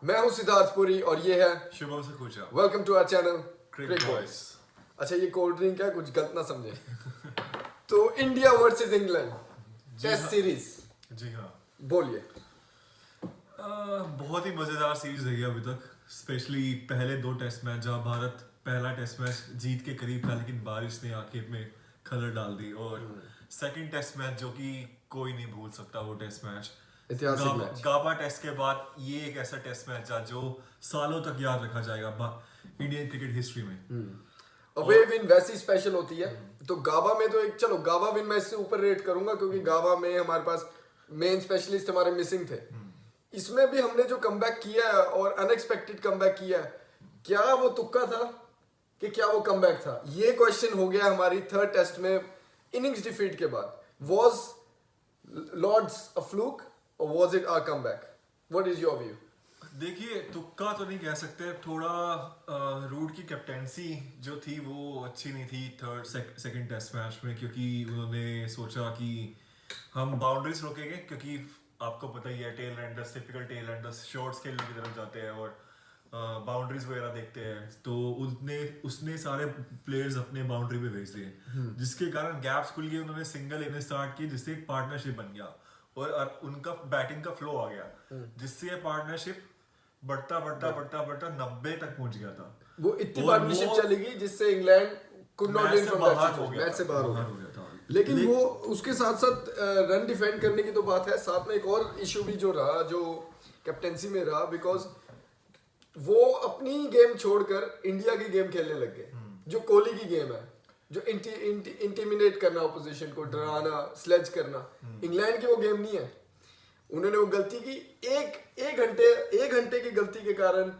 मैं हूं सिद्धार्थ पुरी और ये है Shubham Sakhuja. Welcome to our channel crick crick boys. Boys. अच्छा, ये कोल्ड ड्रिंक है, कुछ गलत ना समझे। तो इंडिया वर्सेस इंग्लैंड टेस्ट हाँ। सीरीज, जी हाँ। बोलिए। बहुत ही मजेदार सीरीज रही है अभी तक, स्पेशली पहले दो टेस्ट मैच जहाँ भारत पहला टेस्ट मैच जीत के करीब था लेकिन बारिश ने आखिर में खलर डाल दी, और सेकंड टेस्ट मैच जो कि कोई नहीं भूल सकता वो टेस्ट मैच, ऐतिहासिक मैच। गाबा टेस्ट के बाद ये एक ऐसा टेस्ट मैच था जो सालों तक याद रखा जाएगा इंडियन क्रिकेट हिस्ट्री में। अवे विन वैसी स्पेशल होती है। तो गाबा में तो एक, चलो गाबा विन मैं इससे ऊपर रेट करूंगा क्योंकि गाबा में हमारे पास मेन स्पेशलिस्ट हमारे मिसिंग थे। इसमें भी हमने जो कमबैक किया है और अनएक्सपेक्टेड कमबैक किया है, क्या वो तुक्का था कि क्या वो कमबैक था? ये क्वेश्चन हो गया हमारी थर्ड टेस्ट में इनिंग्स डिफीट के बाद। वॉज लॉर्ड्स अ फ्लूक और was it our comeback? What is your view? देखिए, तुक्का तो नहीं कह सकते, थोड़ा रूट की कैप्टेंसी जो थी वो अच्छी नहीं थी सेकंड टेस्ट मैच में, क्योंकि उन्होंने सोचा कि हम बाउंड्रीज रोकेंगे, क्योंकि आपको पता ही है tell Anders, typical tell Anders shorts खेलने की तरफ जाते हैं और बाउंड्रीज वगैरह देखते हैं, तो उसने सारे प्लेयर्स अपने बाउंड्री पे भेज दिए, जिसके कारण गैप्स खुल गए। उन्होंने सिंगल लेने स्टार्ट किए जिससे एक पार्टनरशिप बन गया और उनका बैटिंग का फ्लो आ गया, जिससे ये पार्टनरशिप बढ़ता 90 तक पहुंच गया था। वो इतनी और पार्टनरशिप वो चली गई जिससे England could not win from that situation, match से बाहर हो बाहर हो गया। गया था। लेकिन वो उसके साथ साथ रन डिफेंड करने की तो बात है, साथ में एक और इशू भी जो रहा, जो कैप्टेंसी में रहा, बिकॉज वो अपनी गेम छोड़कर इंडिया की गेम खेलने लग गए, जो कोहली की गेम है, जो इंटिमिडेट करना, ऑपोजिशन को डराना, स्लेज करना। इंग्लैंड की वो गेम नहीं है। उन्होंने वो गलती की, एक घंटे की गलती के कारण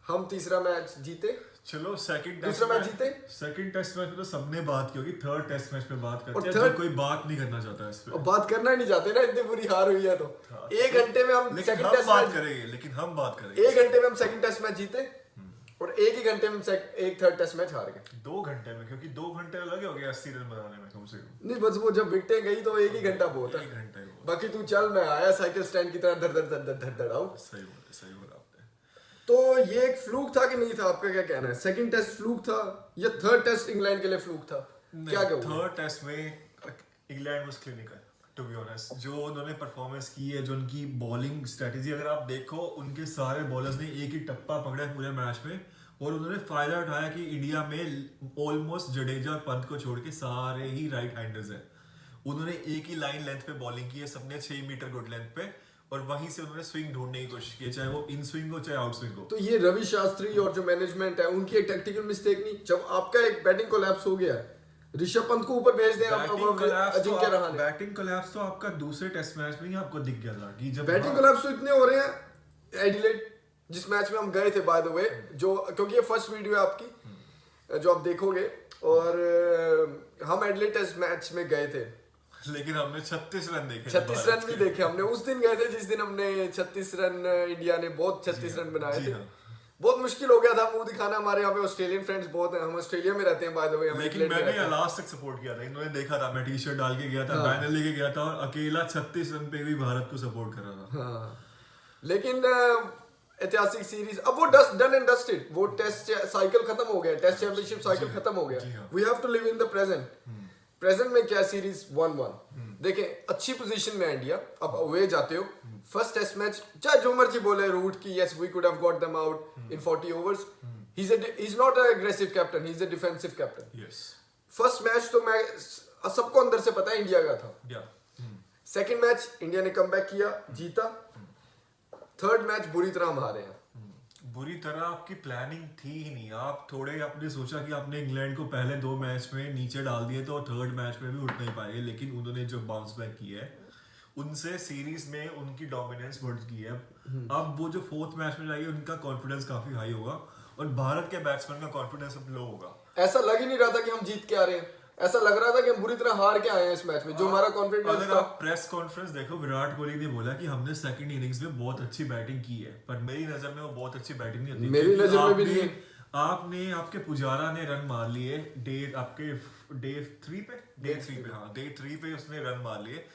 हम तीसरा मैच जीते। चलो सेकंड दूसरा मैच जीते। सेकंड टेस्ट मैच में तो सबने बात की होगी, थर्ड टेस्ट मैच पे बात करते हैं, third- जो कोई बात नहीं करना चाहता इस पे। और बात करना ही नहीं चाहते ना, इतनी बुरी हार हुई है तो। एक घंटे में हम लेकिन सेकंड हम टेस्ट बात मैच, करेंगे, लेकिन हम बात करेंगे। एक घंटे में हम सेकंड टेस्ट मैच जीते और एक ही घंटे में हम एक थर्ड टेस्ट मैच हार गए। 2 घंटे में, क्योंकि 2 घंटे लगे हो गए 80 रन बनाने में कम से कम। नहीं, बस वो जब विकेटें गई तो एक ही घंटा बहुत है। 1 घंटा ही हुआ। बाकी तू चल, मैं आया साइकिल स्टैंड की तरह धड़ धड़ आउट। सही बोला आपने। तो ये एक फ्लूक था कि नहीं था? आपका क्या कहना है? सेकंड टेस्ट फ्लूक था या थर्ड टेस्ट इंग्लैंड के लिए फ्लूक था? क्या कहूँ? थर्ड टेस्ट में England was clinical, to be honest. जो उन्होंने परफॉर्मेंस की है, जो उनकी बॉलिंग स्ट्रेटजी, अगर आप देखो उनके सारे बॉलर्स ने एक ही टप्पा पकड़ा है पूरे मैच में, और उन्होंने फायदा उठाया कि इंडिया में ऑलमोस्ट जडेजा और पंत को छोड़ के सारे ही राइट हैंडर्स हैं। उन्होंने एक ही लाइन लेंथ पे बॉलिंग की है, सबने 6 मीटर गुड लेंथ पे, और वहीं से उन्होंने स्विंग ढूंढने की कोशिश की, चाहे वो इन स्विंग हो चाहे आउट स्विंग हो। तो ये रवि शास्त्री और जो मैनेजमेंट है उनकी एक टेक्टिकल मिस्टेक नहीं? जब आपका एक बैटिंग कोलैप्स हो गया, ऋषभ पंत को ऊपर भेज दें, अजिंक्य रहाणे। बैटिंग कोलैप्स तो आपका दूसरे टेस्ट मैच में ही आपको दिख गया था कि जब बैटिंग कोलैप्स तो इतने हो रहे हैं। एडिलेड जिस मैच में हम गए थे, बाय द वे, जो क्योंकि ये फर्स्ट वीडियो है आपकी जो आप देखोगे, और हम एडिलेड टेस्ट मैच में गए थे, लेकिन हमने 36 रन देखे। 36 रन भी देखे हमने। उस दिन गए थे जिस दिन हमने 36 रन, इंडिया ने बहुत 36 रन बनाए थे। बहुत मुश्किल हो गया था मुंह दिखाना। हमारे यहाँ पे ऑस्ट्रेलियन फ्रेंड्स बहुत हैं, हम ऑस्ट्रेलिया में रहते हैं बाय द वे। लेकिन मैंने लास्ट तक सपोर्ट किया था, इन्होंने देखा था, मैं टी शर्ट डाल के गया था, बैनर लेके गया था, और अकेला 36 रन पे भी भारत को सपोर्ट कर रहा था। हाँ। लेकिन ऐतिहासिक सीरीज, अब वो डन एंड डस्टेड, वो टेस्ट साइकिल खत्म हो गया, टेस्ट चैंपियनशिप साइकिल खत्म हो गया। We have to live in the present. Present में क्या सीरीज 1-1। देखें, अच्छी पोजीशन में है इंडिया। अब अवे जाते हो, फर्स्ट टेस्ट मैच, चाहे जो मर्जी बोले रूट की, yes we could have got them out in 40 overs. He is not a aggressive captain, he is a defensive captain. Yes. First match तो मैं सबको अंदर से पता है इंडिया का था। सेकंड मैच इंडिया ने कमबैक किया, जीता। थर्ड मैच बुरी तरह हम हारे हैं। बुरी तरह आपकी प्लानिंग थी ही नहीं। आप थोड़े आपने सोचा कि आपने इंग्लैंड को पहले 2 मैच में नीचे डाल दिए तो थर्ड मैच में भी उठ नहीं पाएंगे, लेकिन उन्होंने जो बाउंस बैक किया है उनसे सीरीज में उनकी डोमिनेंस बढ़ गई है। अब वो जो फोर्थ मैच में जाएगी उनका कॉन्फिडेंस काफी हाई होगा, और भारत के बैट्समैन का कॉन्फिडेंस अब लो होगा। ऐसा लग ही नहीं रहा था कि हम जीत के आ रहे हैं। ऐसा लग रहा था कि हम बुरी तरह हार के आए हैं इस मैच में, जो हमारा कॉन्फिडेंस अगर था। आप प्रेस कॉन्फ्रेंस देखो, विराट कोहली ने बोला कि हमने सेकंड इनिंग्स में बहुत अच्छी बैटिंग की है, पर मेरी नजर में वो बहुत अच्छी बैटिंग नहीं होती। मेरी नजर में भी नहीं है। आपने आपके पुजारा ने रन मार लिए आपके डे 3 पे, हाँ डे 3 पे उसने रन मार लिए।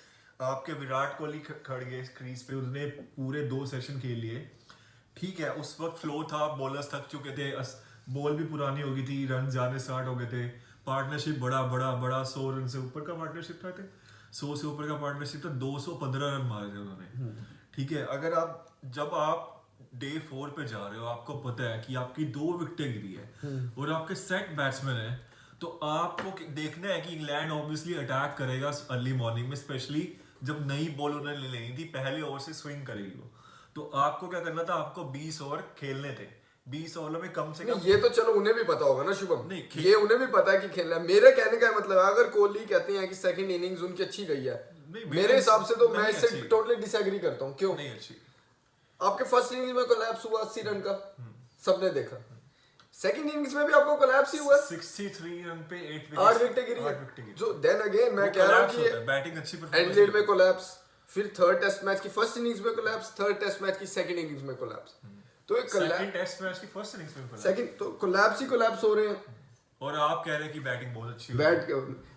आपके विराट कोहली खड़ गए क्रीज पे, उसने पूरे 2 सेशन खेल लिए। ठीक है उस वक्त फ्लो था, बॉलर्स थक चुके थे, बॉल भी पुरानी हो गई थी, रन जाने स्टार्ट हो गए थे, पार्टनरशिप बड़ा 100 रन से ऊपर का पार्टनरशिप था, 100 से ऊपर का पार्टनरशिप था, 215 रन मारे थे उन्होंने। ठीक है, अगर जब आप डे 4 पे जा रहे हो, आपको पता है कि आपकी 2 विकेटें गिरी है और आपके सेट बैट्समैन है, तो आपको देखना है कि इंग्लैंड ऑब्वियसली अटैक करेगा अर्ली मॉर्निंग में, स्पेशली जब नई बॉल उन्होंने लेनी थी, पहले ओवर से स्विंग करेगी वो। तो आपको क्या करना था, आपको 20 ओवर खेलने थे, 20 ओवर में कम से कम। ये तो चलो उन्हें भी पता होगा ना शुभम, नहीं ये उन्हें भी पता है कि खेलना है। मेरे कहने का मतलब है, अगर कोहली कहते हैं कि सेकंड इनिंग्स उनकी अच्छी गई है, मेरे हिसाब से तो मैं इससे टोटली डिसएग्री करता हूँ। क्यों? नहीं अच्छी। आपके फर्स्ट इनिंग्स में कोलैप्स हुआ 80 रन का, सबने देखा। सेकंड इनिंग्स में भी आपको कोलैप्स ही हुआ, 63 रन पे 8 विकेटें गिरी। जो देन अगेन मैं कह रहा हूं कि बैटिंग अच्छी एडलेड में कोलैप्स, फिर थर्ड टेस्ट मैच की फर्स्ट इनिंग्स में कोलैप्स, थर्ड टेस्ट मैच की सेकंड इनिंग्स में कोलैप्स। तो एक सेकंड टेस्ट मैच की फर्स्ट इनिंग्स में कोलैप्स, सेकंड तो कोलैप्स ही कोलैप्स हो रहे हैं। और आप कह रहे हैं कि बैटिंग बहुत अच्छी हुई।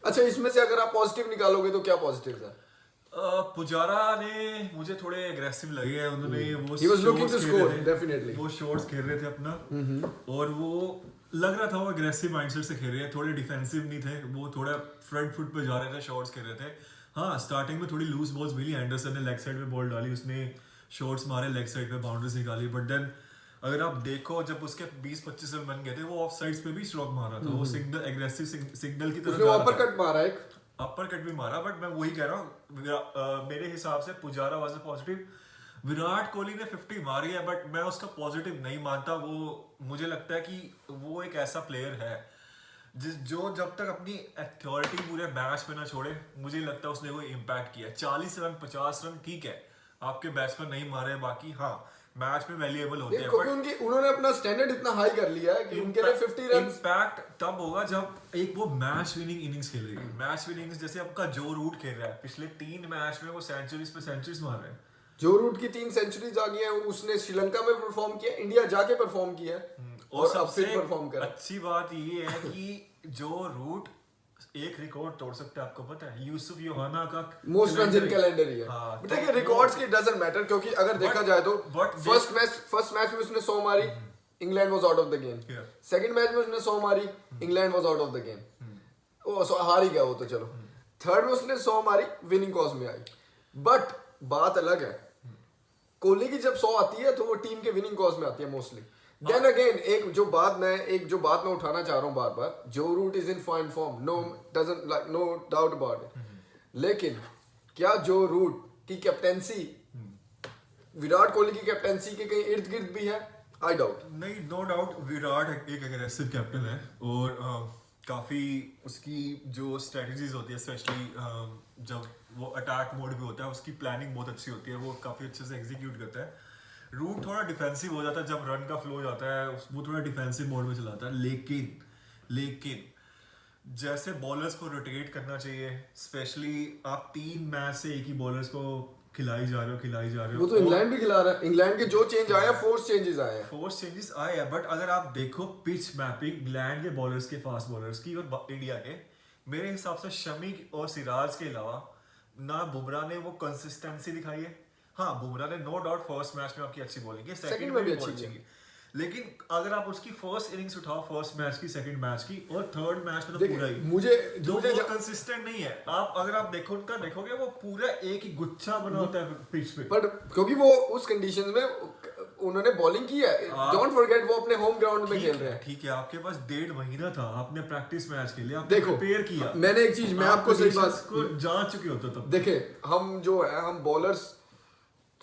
अच्छा, इसमें से अगर आप पॉजिटिव निकालोगे तो क्या पॉजिटिव है? पुजारा ने मुझे थोड़े एग्रेसिव लगे हैं, उन्होंने वो He was looking to score, definitely. वो शॉट्स खेल रहे थे अपना, और वो लग रहा था वो एग्रेसिव माइंडसेट से खेल रहे हैं, थोड़े डिफेंसिव नहीं थे, वो थोड़ा फ्रंट फुट पे जा रहे थे, शॉट्स खेल रहे थे। हाँ, स्टार्टिंग में थोड़ी लूज बॉल्स मिली, एंडरसन ने लेग साइड पे बॉल डाली, उसने शॉट्स मारे लेग साइड पे, बाउंड्रीज निकाली, बट देन अगर आप देखो जब उसके 20-25 रन बन गए थे, वो ऑफ साइड्स पे भी स्ट्रोक मारा था, वो सिग्नल एग्रेसिव सिग्नल की तरफ, उसने अपर कट मारा, एक अपर कट भी मारा, बट मैं वही कह रहा हूँ, मेरे हिसाब से Pujara was a positive. Virat Kohli ने 50 मारी है, बट मैं उसका पॉजिटिव नहीं मानता। वो मुझे लगता है कि वो एक ऐसा प्लेयर है जो जब तक अपनी अथॉरिटी पूरे मैच में ना छोड़े, मुझे लगता है उसने कोई इम्पैक्ट किया। 40 रन 50 रन ठीक है, आपके बैट्समैन नहीं मारे, बाकी हाँ मैच में वैल्यूएबल होते हैं, बट उन्होंने अपना स्टैंडर्ड इतना हाई कर लिया है कि उनके लिए 50 रन इम्पैक्ट तब होगा जब एक वो मैच विनिंग इनिंग्स खेलेगी। मैच विनिंग जैसे आपका जो रूट खेल रहा है, पिछले 3 मैच में वो सेंचुरीज पे सेंचुरीज मार रहे हैं। जो रूट की 3 सेंचुरीज आ गई हैं, उसने श्रीलंका में परफॉर्म किया, इंडिया जाके परफॉर्म किया, और सबसे परफॉर्म करा। अच्छी बात ये है कि जो रूट एक रिकॉर्ड तोड़ सकता है, आपको पता है यूसुफ योहाना का मोस्ट रन इन कैलेंडर ही है। देखिए रिकॉर्ड्स की डजंट मैटर, क्योंकि अगर देखा जाए तो फर्स्ट मैच में उसने 100 मारी, England was out of the game. Second match में उसने 100 मारी, England was out of the game, वो हार ही गया वो तो चलो। थर्ड में उसने 100 मारी, विनिंग कॉज में आई। बट बात अलग है, कोहली की जब 100 आती है तो वो टीम के विनिंग कॉज में आती है मोस्टली। देन अगेन एक जो बात मैं उठाना चाह रहा हूँ बार बार, Joe Root is in fine form, no doubt about it, लेकिन क्या जो रूट की कैप्टेंसी विराट कोहली की कैप्टेंसी के कहीं इर्द गिर्द भी है? I doubt. नहीं, नो डाउट विराट एक एग्रेसिव कैप्टन है, और काफी उसकी जो स्ट्रेटजीज होती है, स्पेशली जब वो अटैक मोड भी होता है, उसकी प्लानिंग बहुत अच्छी होती है, वो काफी अच्छे से एग्जीक्यूट करता है। रूट थोड़ा डिफेंसिव हो जाता है जब रन का फ्लो जाता है, वो थोड़ा डिफेंसिव मोड में चलाता है, लेकिन जैसे बॉलर्स को रोटेट करना चाहिए, स्पेशली आप 3 मैच से एक ही बॉलर्स को खिलाई जा रहे हो। वो तो इंग्लैंड भी खिला रहा है, इंग्लैंड के जो चेंज आया, फोर्स चेंजेस आए हैं, बट अगर आप देखो पिच मैपिंग इंग्लैंड के बॉलर्स के, फास्ट बॉलर्स की और इंडिया के, मेरे हिसाब से शमी और सिराज के अलावा ना बुमराह ने वो कंसिस्टेंसी दिखाई है। हाँ, बुमराह ने नो डाउट फर्स्ट मैच में आपकी अच्छी बॉलिंग है, सेकंड में भी अच्छी है, लेकिन अगर आप उसकी फर्स्ट इनिंग्स उठाओ, फर्स्ट मैच की, सेकंड मैच की, और थर्ड मैच में तो पूरा ही मुझे कंसिस्टेंट नहीं है। अगर आप देखोगे वो पूरा एक ही गुच्छा बना होता है पिच पे, बट क्योंकि वो उस कंडीशंस में उन्होंने बॉलिंग की है, डोंट फॉरगेट वो अपने होम ग्राउंड में खेल रहे हैं। ठीक है, आपके पास 1.5 महीना था, आपने प्रैक्टिस मैच के लिए आपने प्रिपेयर किया। मैंने एक चीज मैं आपको सही बात को जांच चुके होते तब। देखे हम जो है, हम बॉलर्स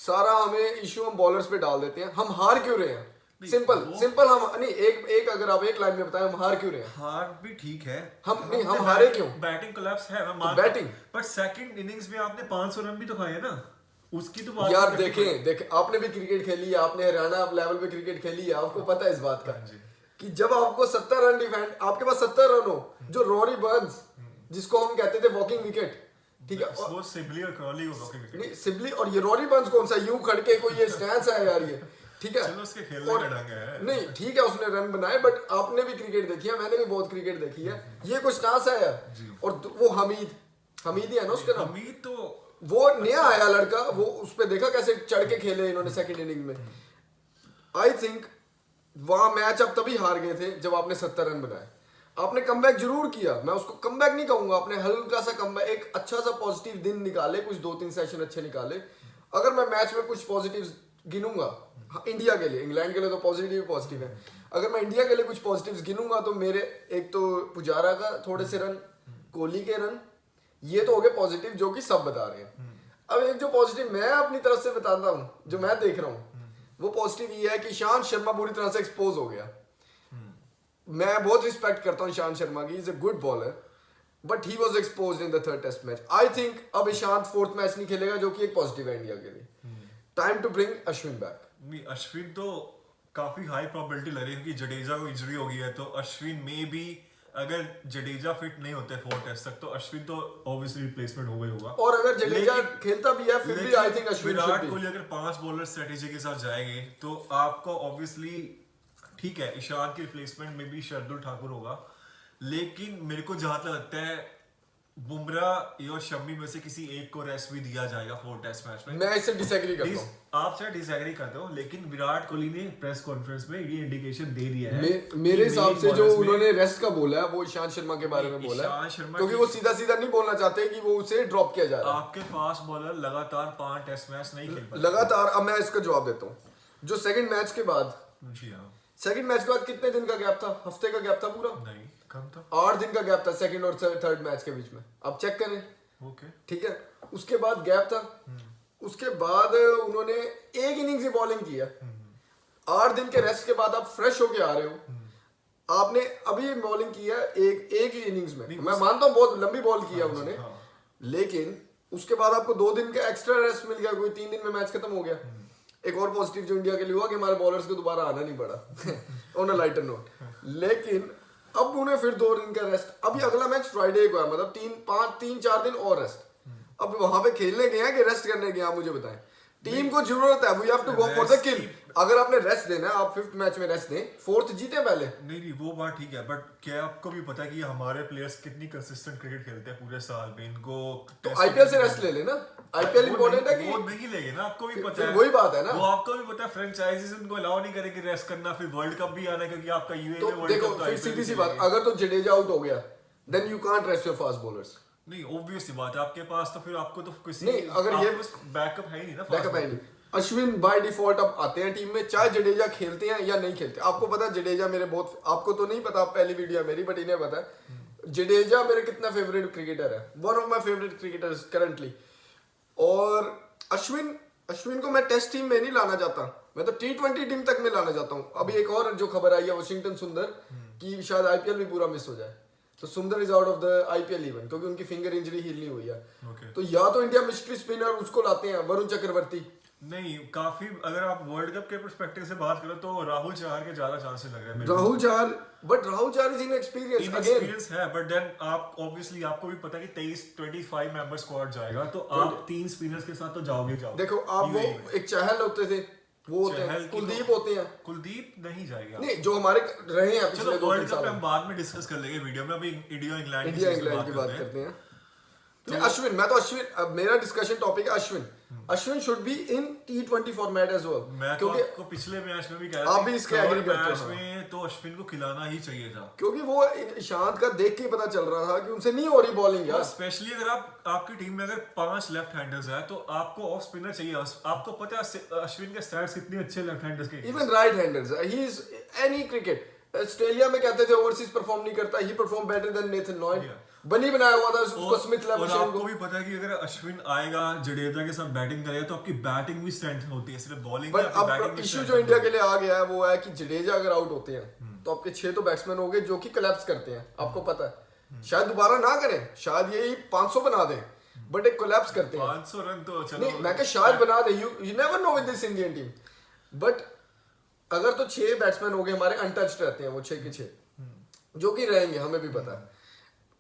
सारा हमें इश्यू हम बॉलर्स पे डाल देते हैं। हम हार क्यों रहे हैं? सिंपल हम नहीं, एक अगर आप एक लाइन में बताएं हम हार क्यों रहे हैं? हार भी ठीक है, हम हारे क्यों? बैटिंग कोलैप्स है, मैं मानता हूं, बैटिंग, बट सेकंड इनिंग्स में आपने 500 रन भी तो खाए ना, उसकी तो बात यार देखें आपने भी क्रिकेट खेली है, आपने हरियाणा लेवल पे क्रिकेट खेली है, आपको पता है इस बात का कि जब आपको 70 रन डिफेंड, आपके पास 70 रन हो, जो रॉरी बर्न्स जिसको हम कहते थे वॉकिंग विकेट, ठीक है, वो सिबली और क्रॉली को वॉकिंग विकेट, नहीं सिबली और ये रॉरी बर्न्स कौन सा यूं खड़ के कोई ये स्टैंस है यार, ये ठीक है, चलो उसके खेलने का ढंग है, नहीं ठीक है उसने रन बनाए, बट आपने भी क्रिकेट देखी है, मैंने भी बहुत क्रिकेट देखी है, ये कुछ स्टांस है यार। और वो हमीद ही है ना उसका नाम, हमीद तो वो नया आया लड़का, वो उस पे देखा कैसे चढ़ के खेले इन्होंने सेकंड इनिंग में। आई थिंक वहां मैच आप तभी हार गए थे जब आपने 70 रन बनाए। आपने कमबैक जरूर किया, मैं उसको कमबैक नहीं कहूंगा, आपने हल्का सा कमबैक, एक अच्छा सा पॉजिटिव दिन निकाले, कुछ 2-3 सेशन अच्छे निकाले। अगर मैं मैच में कुछ पॉजिटिव्स गिनूंगा इंडिया के लिए, इंग्लैंड के लिए तो पॉजिटिव है, अगर मैं इंडिया के लिए कुछ पॉजिटिव्स गिनूंगा तो मेरे एक तो पुजारा का थोड़े से रन, कोहली के रन, ये तो हो गए पॉजिटिव जो कि सब बता रहे हैं। अब एक जो पॉजिटिव मैं अपनी तरफ से बताता हूँ, जो मैं देख रहा हूँ, वो पॉजिटिव ये है कि ईशांत शर्मा बुरी तरह से एक्सपोज हो गया। मैं बहुत रिस्पेक्ट करता हूँ ईशांत शर्मा की, is a good bowler, but he was exposed in the third test match. I think अब ईशांत फोर्थ मैच नहीं खेलेगा, जो कि एक पॉजिटिव है इंडिया के लिए। Time to bring Ashwin back. नहीं, अश्विन तो काफी हाई प्रोबेबिलिटी लग रही है कि जडेजा को इंजरी हो गई है, तो अश्विन में भी अगर जडेजा फिट नहीं होते 4 टेस्ट तक तो अश्विन तो ऑब्वियसली रिप्लेसमेंट हो गई होगा। और अगर जडेजा खेलता भी है फिर भी आई थिंक अश्विन विराट कोहली अगर 5 बॉलर स्ट्रेटेजी के साथ जाएंगे तो आपको ऑब्वियसली ठीक है ईशान की रिप्लेसमेंट में भी शार्दुल ठाकुर होगा, लेकिन मेरे को जहां तक लगता है बुमराह और शमी में से किसी एक को रेस्ट भी दिया जाएगा 4 टेस्ट मैच में। मैं इससे डिसएग्री करता हूं। आप शायद डिसएग्री करते हो, लेकिन विराट कोहली ने प्रेस कॉन्फ्रेंस में ये इंडिकेशन दे दिया है। मेरे हिसाब से जो उन्होंने रेस्ट का बोला है वो ईशांत शर्मा के बारे में बोला है, क्योंकि वो सीधा सीधा नहीं बोलना चाहते कि वो उसे ड्रॉप किया जा रहा है। आपके फास्ट बॉलर लगातार 5 टेस्ट मैच नहीं खेल पाए लगातार। अब मैं इसका जवाब देता हूँ, जो सेकंड मैच के बाद, जी हाँ, सेकंड मैच के बाद कितने दिन का गैप था? हफ्ते का गैप था पूरा? नहीं, कम था। 8 दिन का गैप था सेकंड और थर्ड मैच के बीच में। आप चेक करें, ओके, ठीक है। उसके बाद गैप था, उसके बाद उन्होंने एक इनिंग्स ही बॉलिंग किया। 8 दिन के रेस्ट के बाद आप फ्रेश होके आ रहे हो, आपने अभी बॉलिंग किया एक ही इनिंग्स में। मैं मानता हूँ बहुत लंबी बॉल किया उन्होंने, लेकिन उसके बाद आपको 2 दिन का एक्स्ट्रा रेस्ट मिल गया, कोई 3 दिन में मैच खत्म हो गया। एक और पॉजिटिव जो इंडिया के लिए हुआ कि हमारे बॉलर्स को दोबारा आना नहीं पड़ा ऑन अ लाइटर नोट। लेकिन अब उन्हें फिर 2 दिन का रेस्ट, अभी अगला मैच फ्राइडे को है, मतलब 3-4 दिन और रेस्ट। अब वहां पे खेलने गए हैं कि रेस्ट करने गए, आप मुझे बताएं। टीम को जरूरत है, we have to go for the kill. अगर आपने रेस्ट देना है, आप 5th मैच में रेस्ट दें, 4th जीते पहले। नहीं वो बात ठीक है, बट क्या आपको भी पता है कि हमारे प्लेयर्स कितनी कंसिस्टेंट क्रिकेट खेलते हैं पूरे साल में? इनको तो आईपीएल से रेस्ट ले लेना, आईपीएल इंपॉर्टेंट है कि वो नहीं लेंगे ना, आपको भी पता है। वही बात है ना, वो आपको भी पता है फ्रेंचाइजीज उनको अलाउ नहीं करेंगे रेस्ट करना, फिर वर्ल्ड कप भी आना है क्योंकि आपका यूएई में वर्ल्ड देखो, कप। फिर सीधी सी बात, अगर तो जडेजा आउट हो गया, then you can't rest your fast bowlers. नहीं, ऑब्वियस सी बात है, आपके पास तो फिर आपको तो किसी नहीं, अगर ये बैकअप है ही नहीं ना, बैकअप है नहीं। अश्विन बाय डिफॉल्ट अब आते हैं टीम में, चाहे जडेजा खेलते हैं या नहीं खेलते। आपको पता है जडेजा मेरे बहुत, आपको तो नहीं पता, पहली वीडियो है मेरी, बट इन्हें पता है जडेजा मेरे कितना फेवरेट क्रिकेटर है, one of my favourite cricketers currently. और अश्विन को मैं टेस्ट टीम में नहीं लाना चाहता, मैं तो T20 टीम तक में लाना चाहता हूँ। अभी एक और जो खबर आई है वाशिंगटन सुंदर की शायद आईपीएल भी पूरा मिस हो जाए, तो सुंदर is out of the IPL even, क्योंकि उनकी फिंगर इंजरी हील नहीं हुई है। तो या तो इंडिया मिस्ट्री स्पिनर उसको लाते हैं, वरुण चक्रवर्ती। नहीं, काफी अगर आप वर्ल्ड कप के पर्सपेक्टिव से बात करो तो राहुल चहर के ज्यादा चांसेस लग रहे हैं। राहुल चहर इज इनएक्सपीरियंस है, बट देन आप ऑब्वियसली आपको भी पता है कि 25 मेंबर स्क्वाड जाएगा, तो आप 3 स्पिनर्स के साथ तो जाओगे। देखो आप वो एक चहल होते थे, वो होते हैं कुलदीप होते हैं। कुलदीप नहीं जाएगा, नहीं जो हमारे रहे हैं पिछले 2-3 साल। हम बाद में डिस्कस कर लेंगे वीडियो में, अभी इंडिया इंग्लैंड की बात करते हैं। तो अश्विन, मैं तो अश्विन, अब मेरा डिस्कशन टॉपिक है Ashwin should be in T20 format as well. मैं तो आपको पिछले मैच में भी कह रहा था, आप भी इसके एग्री करते हो में तो अश्विन को खिलाना ही चाहिए था, क्योंकि वो ईशांत का देख के पता चल रहा था कि उनसे नहीं हो रही बॉलिंग यार। स्पेशली अगर आपकी टीम में अगर 5 लेफ्ट हैंडर्स है तो आपको ऑफ स्पिनर चाहिए। आपको पता है अश्विन के स्टैट्स कितने अच्छे लेफ्ट हैंडर्स के, even right handers, he is any cricket. Australia में कहते थे ओवरसीज परफॉर्म नहीं करता, ही परफॉर्म बेटर देन नेथन नॉयड। बनी बनाया हुआ था उसको स्मिथ और आपको भी पता है कि अगर अश्विन आएगा जडेजा के साथ बैटिंग करेगा तो आपकी बैटिंग भी स्ट्रेंथ होती है, सिर्फ बॉलिंग नहीं। बट अब इशू जो इंडिया के लिए आ गया है वो है कि जडेजा अगर आउट होते हैं तो आपके 6 तो बैट्समैन हो गए जो कि कोलैप्स करते हैं। आपको पता है, शायद दोबारा ना करें, शायद यही 500 बना दें, बट एक कोलैप्स करते हैं। 500 रन तो चलो, नहीं मैं शायद बना दें, you never know with this Indian team. But अगर तो 6 बैट्समैन हो गए हमारे अनटच्ड रहते हैं, वो 6 के 6 जो कि रहेंगे, हमें भी पता है।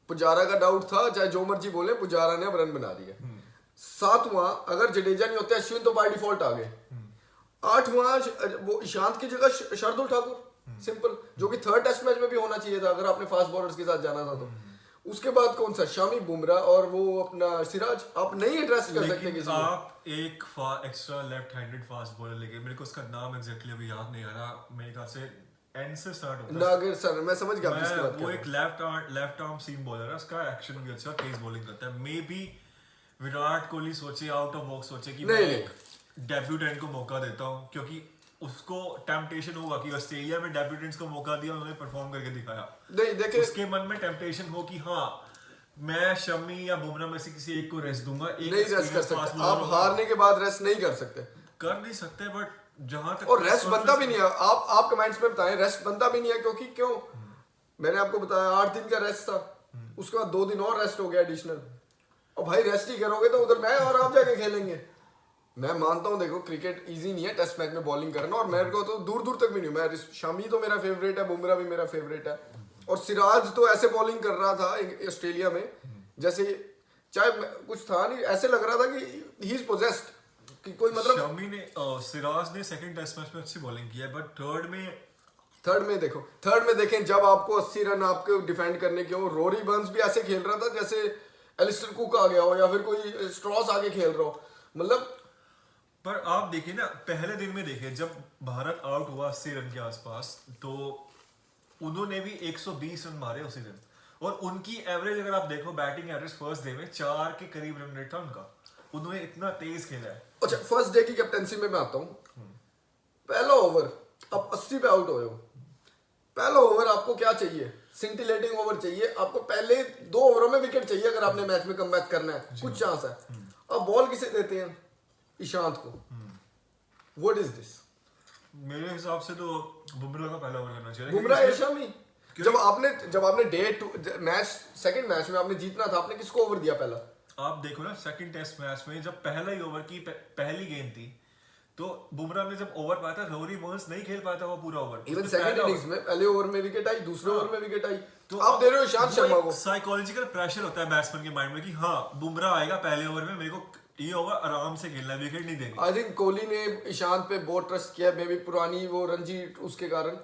पुजारा का डाउट था, चाहे जो मर्जी बोले, पुजारा ने अब रन बना दिए। 7वां अगर जडेजा नहीं होते अश्विन तो बाय डिफॉल्ट आ गए। 8वां वो ईशांत की जगह शार्दुल ठाकुर, सिंपल, जो कि 3rd टेस्ट मैच में भी होना चाहिए था अगर आपने फास्ट बॉलर्स के साथ जाना था तो। उसके बाद कौन सा, शामी, बुमराह और वो अपना सिराज, आप नहीं एड्रेस कर सकते लेकिन किसी को। आप एक extra left handed fast bowler लेके, मेरे को उसका नाम एग्जैक्टली अभी याद नहीं आ रहा, मेरे ख्याल से एंड से स्टार्ट होता है। नागिर सर, मैं समझ गया आप किसकी बात कर वो रहे एक लेफ्ट आर्म सीम बॉलर है, उसका एक्शन भी अच्छा, तेज बॉलिंग करता है। मे बी विराट कोहली सोचे, आउट ऑफ बॉक्स सोचे कि नहीं, मैं डेब्यूटेंट को मौका देता हूँ, क्योंकि उसको टेम्पटेशन होगा कि ऑस्ट्रेलिया में डेब्यूटेंट्स को मौका दिया, उन्होंने परफॉर्म करके दिखाया, नहीं देखे, उसके मन में टेम्पटेशन हो कि हाँ मैं शमी या बुमराह में से किसी एक को रेस्ट दूंगा, एक नहीं रेस्ट कर experienced fast सकते, bowler आप होगा। हारने के बाद रेस्ट नहीं कर सकते, कर नहीं सकते, बट जहां तक और रेस्ट बनता भी नहीं है। आप कमेंट्स में बताएं, रेस्ट बनता भी नहीं है, क्योंकि क्यों, मैंने आपको बताया 8 दिन का रेस्ट था, उसके बाद 2 दिन और रेस्ट हो गया एडिशनल, और भाई रेस्ट ही करोगे तो उधर मैं और आप जाके खेलेंगे। मैं मानता हूँ, देखो क्रिकेट इजी नहीं है टेस्ट मैच में बॉलिंग करना, और मेरे को तो दूर दूर तक भी नहीं, मैं शामी तो मेरा फेवरेट है, बुमराह भी मेरा फेवरेट है, और सिराज तो ऐसे बॉलिंग कर रहा था ऑस्ट्रेलिया में, जैसे चाहे कुछ था नहीं, ऐसे लग रहा था कि ही इज पोजेस्ड, कि कोई मतलब। शमी ने सिराज ने सेकंड टेस्ट मैच में अच्छी बॉलिंग की है, बट थर्ड में देखो, थर्ड में देखें, जब आपको 80 रन आपको डिफेंड करने के हो, रोरी बर्न्स भी ऐसे खेल रहा था जैसे एलिस्टर कुक आ गया हो या फिर कोई स्ट्रॉस आगे खेल रहा हो, मतलब। पर आप देखिए ना, पहले दिन में देखिए जब भारत आउट हुआ 80 रन के आसपास, तो उन्होंने भी 120 रन मारे उसी दिन, और उनकी एवरेज अगर आप देखो, बैटिंग एवरेज फर्स्ट डे में 4 के करीब रन रेट था उनका, उन्होंने इतना तेज खेला है। अच्छा, फर्स्ट डे की कैप्टनसी में मैं आता हूँ, पहला ओवर आप 80 पे आउट हुए हो, पहला ओवर आपको क्या चाहिए, सिंटिलेटिंग ओवर चाहिए आपको, पहले 2 ओवरों में विकेट चाहिए अगर आपने मैच में कमबैक करना है, कुछ चांस है। अब बॉल किसे देते हैं, ईशांत को, व्हाट इज दिस, मेरे हिसाब से तो बुमराह का पहला ओवर करना चाहिए। बुमराह या शमी, जब आपने डे 2 मैच, सेकंड मैच में आपने जीतना था, आपने किसको ओवर दिया पहला? आप देखो ना, सेकंड टेस्ट मैच में जब पहला ही ओवर की पहली गेंद थी, तो बुमराह ने जब ओवर पाया था, रोरी बर्न्स नहीं खेल पाया था वो पूरा ओवर। इवन सेकंड इनिंग्स में पहले ओवर में विकेट आई, दूसरे ओवर में विकेट आई, तो आप दे रहे हो ईशांत शर्मा को। साइकोलॉजिकल प्रेशर होता है बैट्समैन के माइंड में कि हाँ बुमराह आएगा पहले ओवर में, मेरे को ये ओवर आराम से खेलना है, विकेट नहीं देनी। आई थिंक कोहली ने ईशांत पे बहुत ट्रस्ट किया, मे बी पुरानी वो रणजी उसके कारण,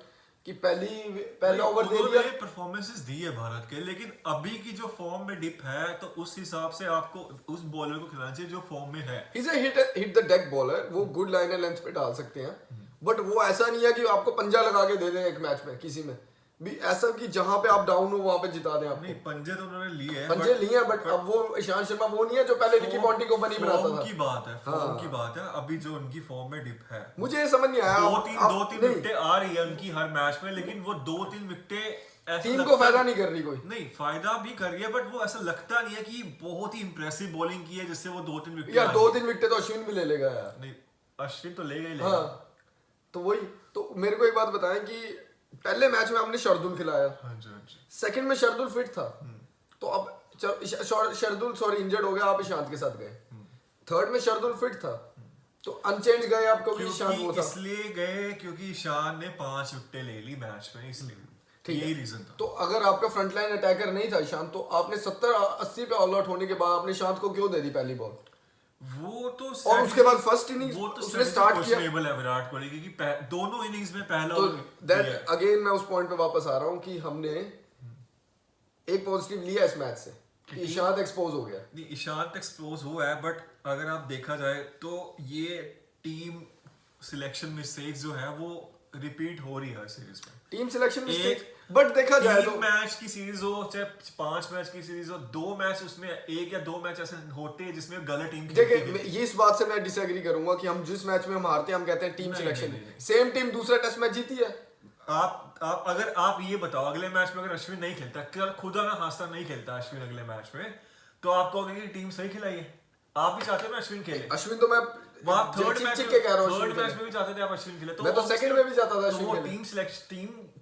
कि पहला ओवर दे दिया। परफॉर्मेंसेस दी है भारत के, लेकिन अभी की जो फॉर्म में डिप है, तो उस हिसाब से आपको उस बॉलर को खिलाना चाहिए जो फॉर्म में है। ही is a hit the deck bowler, वो गुड लाइनर लेंथ पे डाल सकते हैं, बट वो ऐसा नहीं है कि आपको पंजा लगा के दे दें एक मैच में किसी में भी, ऐसा कि जहां पे आप डाउन हो वहां पे जिता दें आपको। नहीं, पंजे तो उन्होंने लिए हैं, पंजे लिए हैं, बट अब वो ईशांत शर्मा वो नहीं है जो पहले रिकी पॉन्टिंग को बनी बनाता फॉर्म था। की बात है, फॉर्म की बात है, अभी जो उनकी फॉर्म में डिप है, मुझे ये समझ नहीं आया, दो तीन विकेटें आ रही है उनकी हर मैच में, लेकिन वो 2-3 विकेटें टीम को फायदा नहीं कर रही कोई। नहीं, फायदा भी कर रही है, बट वो ऐसा लगता नहीं है कि बहुत ही इंप्रेसिव बॉलिंग की है जिससे वो 2-3 विकेट यार 2-3 विकेट तो अश्विन भी ले लेगा यार। नहीं, अश्विन तो लेगा ही लेगा। हाँ, तो वही तो मेरे को एक बात बताएं कि पहले मैच में हमने शार्दुल खिलाया, हाँ जी, हाँ जी। सेकंड में शार्दुल फिट था, तो अब शार्दुल सॉरी इंजर्ड हो गया, आप ईशांत के साथ गए, थर्ड में शार्दुल फिट था, तो अनचेंज गए आप, क्योंकि ईशांत वो था। इसलिए गए क्योंकि ईशान ने 5 विकेटें ले ली मैच में, इसलिए यही रीजन था। तो अगर आपका फ्रंटलाइन अटैकर नहीं था ईशांत, तो आपने 70-80 पे ऑल आउट होने के बाद आपने ईशांत को क्यों दे दी पहली बॉल? वो तो और उसके बाद फर्स्ट इनिंग्स वो तो उसने स्टार्ट किया, क्वेश्चनेबल है विराट कोहली की, दोनों इनिंग्स में पहला तो over दैट किया है। अगेन मैं उस पॉइंट पे वापस आ रहा हूँ कि हमने एक पॉजिटिव लिया इस मैच से कि ईशांत एक्सपोज हो गया। नहीं, ईशांत एक्सपोज हुआ है, बट अगर आप देखा जाए तो ये टीम सिलेक्शन मिस्टेक्स जो है वो रिपीट हो रही है हर सीरीज में। टीम सिलेक्शन मिस्टेक, बट देखा जाए तो 3 मैच की सीरीज हो चाहे 5 मैच की सीरीज हो, 2 मैच उसमें 1 या 2 मैच ऐसे होते हैं जिसमें गलत टीम देखिए, ये इस बात से मैं डिसएग्री करूंगा कि हम जिस मैच में हम हारते हैं हम कहते हैं टीम सिलेक्शन, सेम टीम दूसरा टेस्ट मैच जीती है। आप अगर आप ये बताओ, अगले मैच में अगर अश्विन नहीं खेलता, कल खुदा ना खास्ता नहीं खेलता अश्विन अगले मैच में, तो आप कहोगे कि टीम सही खिलाई है? आप भी चाहते हो ना अश्विन खेले? अश्विन तो मैं वहां थर्ड मैच में भी चाहते थे आप अश्विन खेले, तो मैं तो सेकंड में भी चाहता था अश्विन वो खेले।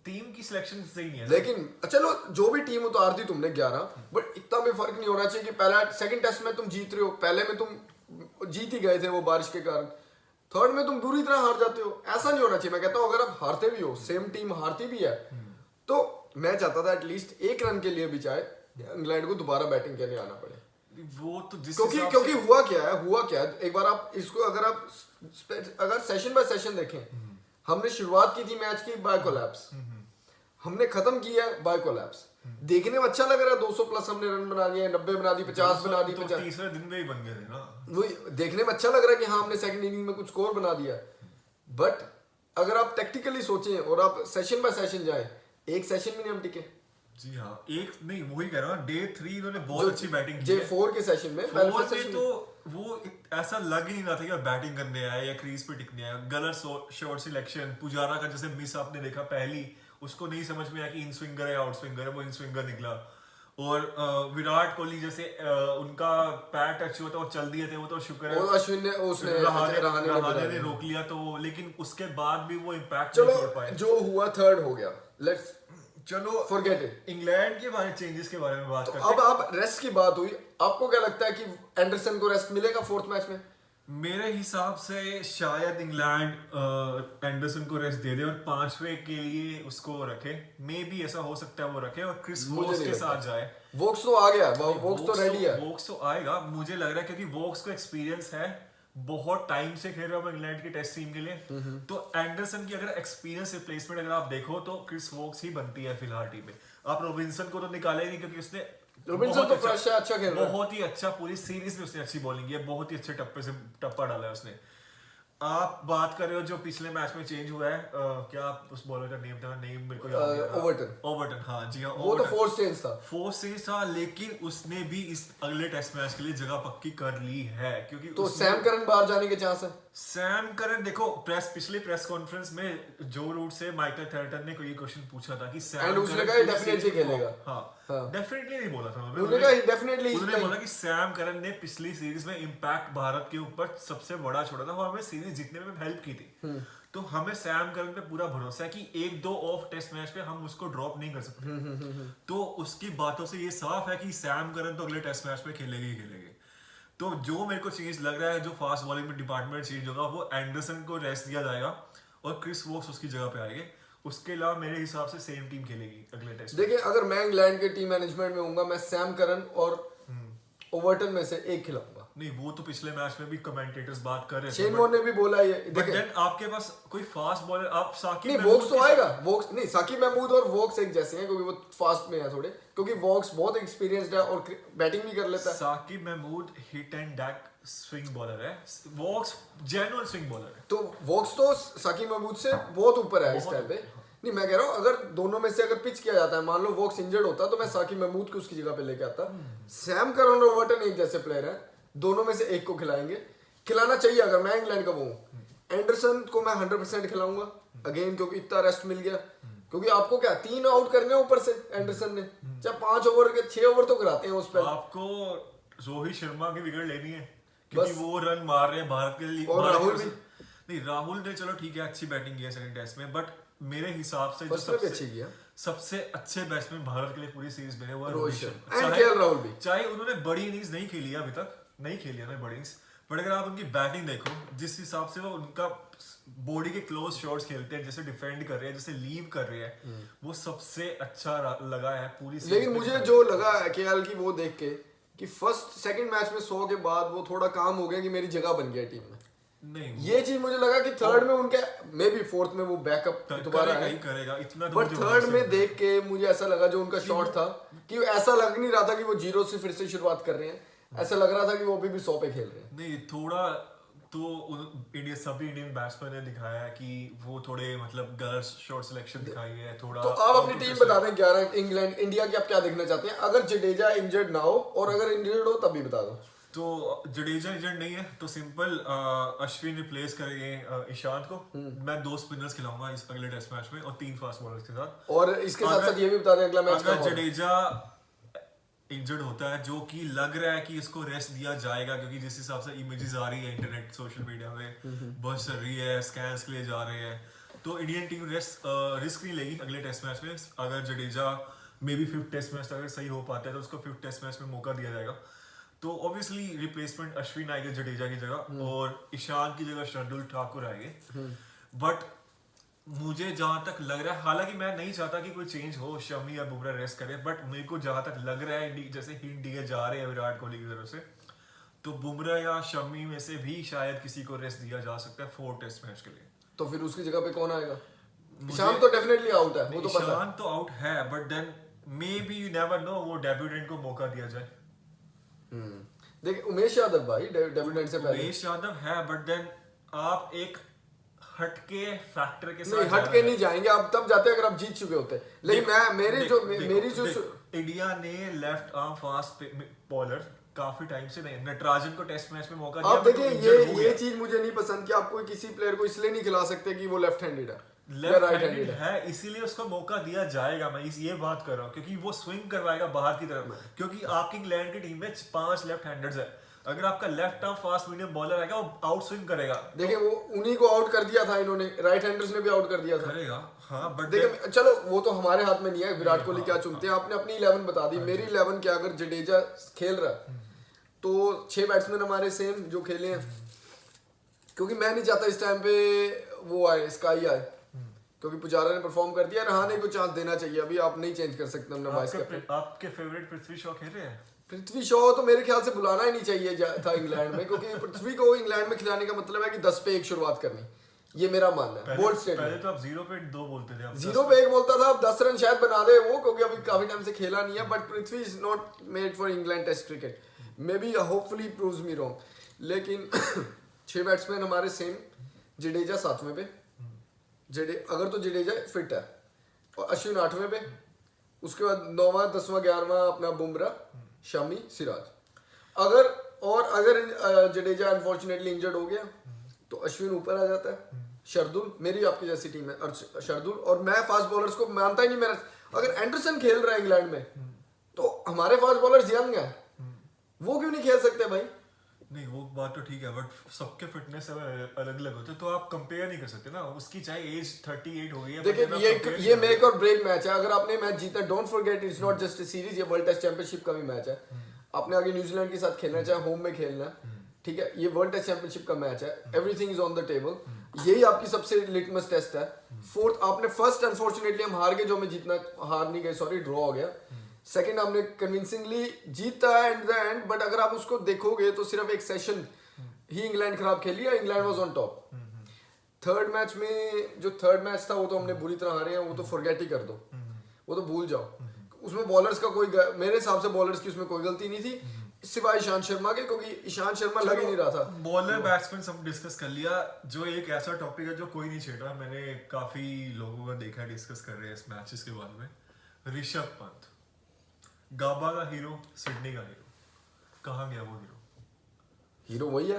टीम की सिलेक्शन सही नहीं है। लेकिन चलो जो भी टीम उतारती तुमने 11, बट इतना भी फर्क नहीं होना चाहिए कि पहला सेकंड टेस्ट में तुम जीत रहे हो, पहले में तुम जीत ही गए थे वो बारिश के कारण, थर्ड में तुम बुरी तरह हार जाते हो, ऐसा नहीं होना चाहिए। मैं कहता हूँ अगर आप हारते भी हो, सेम टीम हारती भी है, तो मैं चाहता था एटलीस्ट 1 रन के लिए भी चाहे इंग्लैंड को दोबारा बैटिंग के लिए आना पड़े। वो तो जिस क्योंकि हुआ क्या है एक बार आप इसको अगर सेशन बाय सेशन देखें, हमने शुरुआत की थी मैच की बाय कोलैप्स, हमने खत्म किया बाय कोलैप्स, देखने में अच्छा लग रहा है, 200 प्लस हमने रन बना दिए, 90 बना दी, 50 बना दी, तो 50 तीसरे दिन में ही बन गए थे ना। वही देखने में अच्छा लग रहा है कि हाँ हमने सेकंड इनिंग में कुछ स्कोर बना दिया। बट अगर आप टेक्टिकली सोचें और आप सेशन बाय सेशन जाएं, एक सेशन में नहीं हम टिके। जी हाँ, एक नहीं वही कह रहा हूँ, डे 3 इन्होंने बहुत जो अच्छी बैटिंग की जे है। 4 के सेशन में, फोर first में session तो वो ऐसा लग ही नहीं रहा था कि बैटिंग करने आया या क्रीज पे टिकने आया। गलत शॉट सिलेक्शन, पुजारा का जैसे मिस आपने देखा पहली, उसको नहीं समझ में आया कि इन स्विंगर है आउट स्विंगर है, वो इन स्विंगर निकला। और विराट कोहली जैसे उनका पैर टच हुआ था, वो चल दिए थे, वो तो शुक्र है और अश्विन ने उसने रहाणे रहाणे ने रोक लिया, तो लेकिन उसके बाद भी वो इम्पैक्ट चलो नहीं छोड़ पाए। जो हुआ थर्ड हो गया, लेट्स चलो फॉरगेट इट। इंग्लैंड के बारे चेंजेस के बारे में बात करते अब आप रेस्ट की बात हुई, आपको क्या लगता है कि एंडरसन को रेस्ट मिलेगा फोर्थ मैच में? मेरे हिसाब से शायद इंग्लैंड एंडरसन को रेस्ट दे दे और 5वें के लिए उसको रखे। मे बी ऐसा हो सकता है वो रखे और क्रिस वोक्स के साथ जाए। वोक्स तो आ गया, वोक्स तो रेडी है। वोक्स तो आएगा, मुझे लग रहा है, क्योंकि वोक्स को एक्सपीरियंस है, बहुत टाइम से खेल रहा हूँ इंग्लैंड की टेस्ट टीम के लिए। तो एंडरसन की अगर एक्सपीरियंस रिप्लेसमेंट अगर आप देखो तो क्रिस वोक्स ही बनती है फिलहाल टीम में। आप रॉबिन्सन को तो निकाले नहीं, क्योंकि उसने रॉबिन्सन तो फ्रेश है, अच्छा खेल रहा है, बहुत ही अच्छा, पूरी सीरीज में उसने अच्छी बॉलिंग की है, बहुत ही अच्छे टप्पे से टप्पा डाला है उसने। आप बात कर रहे हो जो पिछले मैच में चेंज हुआ है, क्या उस बॉलर का नेम था, नेम मेरे को याद नहीं आ रहा। ओवर्टन, हाँ जी हाँ, वो तो फोर्थ चेंज था, लेकिन उसने भी इस अगले टेस्ट मैच के लिए जगह पक्की कर ली है, क्योंकि तो सैम करन बाहर जाने के चांस है। सैम करन देखो, पिछले प्रेस कॉन्फ्रेंस में जो रूट से माइकल थर्टन ने कोई क्वेश्चन पूछा था कि सैम उसने कहा डेफिनेटली खेलेगा। हाँ, डेफिनेटली नहीं बोला था उन्होंने कहा डेफिनेटली, उन्होंने बोला कि सैम करन ने पिछली सीरीज में इंपैक्ट भारत के ऊपर सबसे बड़ा छोड़ा था, वो हमें सीरीज जीतने में हेल्प की थी। तो हमें सैम करन पे पूरा भरोसा है कि एक दो ऑफ टेस्ट मैच पे हम उसको ड्रॉप नहीं कर सकते। तो उसकी बातों से ये साफ है कि सैम करन तो अगले टेस्ट मैच में खेलेंगे ही खेलेंगे। तो जो मेरे को चीज लग रहा है, जो फास्ट बॉलिंग में डिपार्टमेंट चेंज होगा, वो एंडरसन को रेस्ट दिया जाएगा और क्रिस वोक्स उसकी जगह पे आएंगे। उसके अलावा मेरे हिसाब से सेम टीम खेलेगी अगले टेस्ट। देखिए, अगर मैं इंग्लैंड के टीम मैनेजमेंट में होऊंगा, मैं सैम करन और ओवर्टन में से एक खिलाऊंगा। नहीं, वो तो पिछले मैच में भी कमेंटेटर्स बात कर रहे थे, शेन वॉर्न ने भी बोला ये। बट देन आपके पास कोई फास्ट बॉलर, आप साकिब नहीं, वोक्स तो आएगा, वोक्स नहीं, साकिब महमूद और वोक्स एक जैसे हैं, क्योंकि वो फास्ट में है थोड़े, क्योंकि वोक्स बहुत एक्सपीरियंस्ड है और बैटिंग भी कर लेता है। Saqib Mahmood hit and deck swing bowler है, वोक्स जेन्युइन स्विंग बॉलर है। तो वोक्स तो साकिब महमूद से बहुत ऊपर है इस टाइम पे। नहीं, मैं कह रहा हूँ अगर दोनों में से अगर पिच किया जाता है, मान लो वोक्स इंजर्ड होता, तो मैं साकिब महमूद को उसकी जगह पे लेके आता। सैम करन और ओवर्टन एक जैसे प्लेयर है, दोनों में से एक को खिलाएंगे, खिलाना चाहिए अगर मैं इंग्लैंड का वो हूँ। एंडरसन को मैं 100% खिलाऊंगा अगेन, क्योंकि इतना रेस्ट मिल गया। क्योंकि आपको क्या 3 आउट करने ऊपर से एंडरसन ने, चाहे 5 ओवर के 6 ओवर तो कराते हैं उस पर। आपको रोहित शर्मा की विकेट लेनी है, क्योंकि वो रन मार रहे हैं भारत के लिए। और राहुल भी नहीं, राहुल ने चलो ठीक है अच्छी बैटिंग की है सेकंड टेस्ट में, बट मेरे हिसाब से जो सबसे अच्छे बैट्समैन भारत के लिए पूरी सीरीज में है वो रोहित शर्मा। चाहे उन्होंने बड़ी इनिंग्स नहीं खेली है अभी तक, नहीं खेली है ना बड़ी इनिंग्स, बट अगर आप उनकी बैटिंग देखो, जिस हिसाब से वो उनका बॉडी के क्लोज शॉट्स खेलते हैं, जैसे डिफेंड कर रहे हैं, जैसे लीव कर रहे हैं, वो सबसे अच्छा लगा है पूरी सीरीज। लेकिन मुझे जो लगा है केएल की वो देख के कि फर्स्ट सेकंड मैच में 100 के बाद वो थोड़ा काम हो गया कि मेरी जगह बन गया टीम में। नहीं, ये चीज मुझे लगा कि थर्ड में उनके मे बी फोर्थ में वो बैकअप दोबारा करेगा इतना, बट थर्ड में देख के मुझे ऐसा लगा जो उनका शॉट था कि ऐसा लग नहीं रहा था कि वो 0 से फिर से शुरुआत कर रहे हैं, ऐसा लग रहा था कि वो अभी भी 100 पे खेल रहे हैं। नहीं, थोड़ा तो सभी इंडियन बैट्समैन ने दिखाया है कि वो थोड़े मतलब गलत शॉट सिलेक्शन दिखाई है थोड़ा। तो आप अपनी टीम बता दें 11 इंग्लैंड इंडिया की आप क्या देखना चाहते हैं, अगर जडेजा इंजर्ड ना हो और अगर इंजर्ड हो तब भी बता दो। तो जडेजा इंजर्ड नहीं है तो सिंपल अश्विन रिप्लेस करेंगे ईशांत को। मैं 2 स्पिनर्स खिलाऊंगा इस अगले टेस्ट मैच में और 3 फास्ट बॉलर्स के साथ। और इसके साथ साथ ये भी बता दें अगला मैच अगर जडेजा इंजर्ड होता है, जो कि लग रहा है कि इसको रेस्ट दिया जाएगा, क्योंकि जिस हिसाब से इमेजेस आ रही है इंटरनेट सोशल मीडिया में बस चल रही है, स्कैन्स के लिए जा रहे हैं, तो इंडियन टीम रिस्क नहीं लेगी अगले टेस्ट मैच में। अगर Jadeja may be 5th test match अगर सही हो पाता है तो उसको 5th टेस्ट मैच में मौका दिया जाएगा। तो ऑब्वियसली रिप्लेसमेंट अश्विन आएगा जडेजा की जगह और ईशान की जगह शार्दुल ठाकुर आएंगे। बट मुझे जहां तक लग रहा है, हालांकि मैं नहीं चाहता कि कोई चेंज हो, शमी या बुमराह रेस्ट करे, बट मेरे को जहां तक लग रहा है जैसे हिंट दिए जा रहे हैं विराट कोहली की तरफ से, तो बुमराह या शमी में से भी शायद किसी को रेस्ट दिया जा सकता है 4 टेस्ट मैच के लिए। तो फिर उसकी जगह पे कौन आएगा? ईशान तो डेफिनेटली आउट है, वो तो पता है। ईशान तो आउट है, but then maybe you never know, वो डेब्यूटेंट को मौका दिया जाए। देख उमेश यादव भाई डेब्यूटेंट से पहले। उमेश यादव है, बट देन आप एक हटके फैक्टर के साथ नहीं हटके नहीं जाएंगे, आप तब जाते अगर आप जीत चुके होते। लेकिन मैं मेरी जो इंडिया ने लेफ्ट आर्म फास्ट बॉलर काफी टाइम से नहीं, नटराजन को टेस्ट मैच में मौका दिया। आप देखिए ये चीज मुझे नहीं पसंद कि आप कोई किसी प्लेयर को इसलिए नहीं खिला सकते कि वो लेफ्ट हैंडेड है, राइट हैंडेड है, इसीलिए उसको मौका दिया जाएगा। मैं ये बात कर रहा हूँ क्योंकि वो स्विंग करवाएगा बाहर की तरफ, क्योंकि आपकी इंग्लैंड की टीम में 5 लेफ्ट हैंडर्स है। अगर आपका left arm fast medium bowler आएगा वो आउट स्विंग करेगा। देखिए वो उन्हीं को आउट कर दिया था इन्होंने, राइट हैंडर्स ने भी आउट कर दिया था। करेगा हाँ, बट देखिए चलो वो तो हमारे हाथ में नहीं है विराट कोहली क्या चुनते हैं। आपने अपनी 11 बता दी, मेरी 11 क्या, अगर जडेजा खेल रहा है तो 6 बैट्समैन हमारे सेम जो खेले हैं, क्योंकि मैं नहीं चाहता इस टाइम पे वो आए स्काई आए, क्योंकि पुजारा ने परफॉर्म कर दिया, रहाणे को चांस देना चाहिए। अभी आप नहीं चेंज कर सकते हमने वाइस कैप्टन। आपके फेवरेट पृथ्वी शॉ खेल रहे हैं? पृथ्वी शॉ तो मेरे ख्याल से बुलाना ही नहीं चाहिए था इंग्लैंड में, क्योंकि पृथ्वी को इंग्लैंड में खिलाने का मतलब है कि 10 पे 1 शुरुआत करनी, ये मेरा मानना है। Bold statement. पहले तो आप 0 पे 2 बोलते थे, 0 पे 1 बोलता था, अब 10 रन शायद बना दे वो, क्योंकि अभी काफी टाइम से खेला नहीं है। But Prithvi is not made for England test cricket, maybe hopefully proves me wrong. लेकिन 6 बैट्समैन हमारे सेम, जडेजा 7वें पे, अगर तो जडेजा फिट है, और अश्विन 8वें पे, उसके बाद 9वां 10वां 11वां अपना बुमराह, शमी, सिराज। अगर जडेजा अनफॉर्चुनेटली इंजर्ड हो गया तो अश्विन ऊपर आ जाता है, शरदुल, मेरी आपकी जैसी टीम है शरदुल। और मैं फास्ट बॉलर्स को मानता ही नहीं। मेरा अगर एंडरसन खेल रहा है इंग्लैंड में तो हमारे फास्ट बॉलर्स यंग है, वो क्यों नहीं खेल सकते भाई? नहीं वो बात तो ठीक है, बट सबके फिटनेस अलग अलग होते हैं, तो आप कंपेयर नहीं कर सकते ना। उसकी चाहे एज 38 हो गई है। देखिए ये मेक और ब्रेक मैच है। अगर आपने मैच जीता, don't forget it's not just a series, ये वर्ल्ड टेस्ट चैंपियनशिप का भी मैच है। आपने आगे न्यूजीलैंड के साथ खेलना, चाहे होम में खेलना, ठीक है, ये वर्ल्ड टेस्ट चैंपियनशिप का मैच है। Everything is on the table, यही आपकी सबसे लिटमस टेस्ट है। फोर्थ आपने फर्स्ट अनफॉर्चुनेटली हम हार गए, जो हमें जीतना, हार नहीं गए सॉरी, ड्रॉ हो गया। सेकंड हमने कन्विंसिंगली जीता एट द एंड, बट अगर आप उसको देखोगे तो सिर्फ एक सेशन ही इंग्लैंड खराब खेली है, England was on top. Third match में जो थर्ड मैच था वो तो हमने बुरी तरह हारे हैं, वो तो फॉरगेट ही कर दो, वो तो भूल जाओ। उसमें बॉलर्स का कोई, मेरे हिसाब से बॉलर्स की उसमें कोई गलती नहीं थी सिवाय ईशांत शर्मा के, क्योंकि ईशांत शर्मा लग ही नहीं रहा था। बॉलर बैट्समैन सब डिस्कस कर लिया, जो एक ऐसा टॉपिक है जो कोई नहीं छेड़ रहा। मैंने काफी लोगों को देखा डिस्कस कर रहे हैं इस मैचेस के बारे में। ऋषभ पंत, गाबा का हीरो, सिडनी का हीरो, कहाँ गया वो हीरो? हीरो वही है।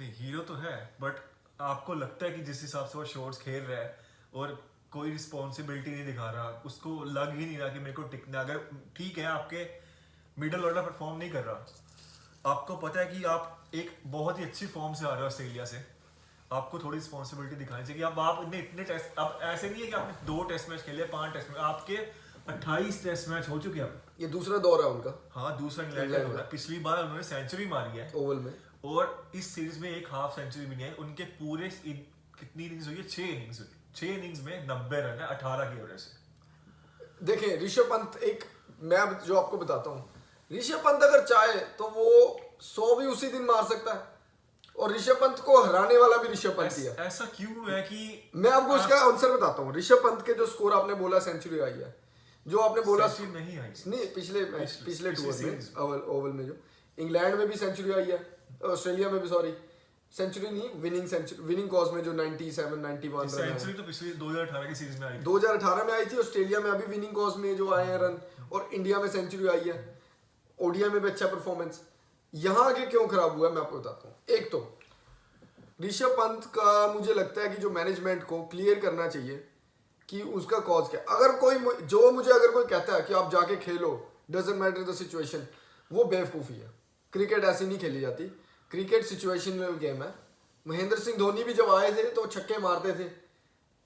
नहीं हीरो तो है, बट आपको लगता है कि जिस हिसाब से वो शॉट्स खेल रहा है और कोई रिस्पॉन्सिबिलिटी नहीं दिखा रहा, उसको लग ही नहीं रहा कि मेरे को टिकना। अगर ठीक है आपके मिडल ऑर्डर परफॉर्म नहीं कर रहा, आपको पता है कि आप एक बहुत ही अच्छी फॉर्म से आ रहे हो ऑस्ट्रेलिया से, आपको थोड़ी रिस्पॉन्सिबिलिटी दिखानी चाहिए। अब आप इतने टेस्ट, अब ऐसे नहीं है कि आपने 2 टेस्ट मैच खेले, 5 टेस्ट मैच, आपके 28 टेस्ट मैच हो चुके हैं। अब ये दूसरा दौर है उनका। हाँ दूसरा इंग्लैंड का दौर है। पिछली बार उन्होंने सेंचुरी मारी है ओवल में, और इस सीरीज में एक हाफ सेंचुरी भी नहीं है। उनके पूरे कितनी इनिंग्स हुई है? 6 इनिंग्स हुई। 6 इनिंग्स में 90 रन है 18 की एवरेज से। देखें ऋषभ पंत एक, मैं अब जो आपको बताता हूँ, ऋषभ पंत अगर चाहे तो वो 100 भी उसी दिन मार सकता है, और ऋषभ पंत को हराने वाला भी ऋषभ पंत ही है। ऐसा क्यों है कि मैं आपको इसका आंसर बताता हूँ। ऋषभ पंत के जो स्कोर आपने बोला सेंचुरी आई है, जो आपने बोला नहीं आई, नहीं पिछले टूर में ओवल में जो इंग्लैंड में भी सेंचुरी आई है, ऑस्ट्रेलिया में भी सॉरी, सेंचुरी नहीं विनिंग कॉज में जो 97 91 सेंचुरी तो पिछली 2018 की सीरीज में आई थी। 2018 में आई थी, ऑस्ट्रेलिया में अभी विनिंग कॉज में जो आए हैं रन, और इंडिया में सेंचुरी आई है, ओडीआई में भी अच्छा परफॉर्मेंस। यहाँ आगे क्यों खराब हुआ है मैं आपको बताता हूँ। एक तो ऋषभ पंत का मुझे लगता है कि जो मैनेजमेंट को क्लियर करना चाहिए कि उसका कॉज क्या। अगर कोई अगर कोई कहता है कि आप जाके खेलो, डजंट मैटर द सिचुएशन, वो बेवकूफ़ी है। क्रिकेट ऐसी नहीं खेली जाती, क्रिकेट सिचुएशनल गेम है। महेंद्र सिंह धोनी भी जब आए थे तो छक्के मारते थे।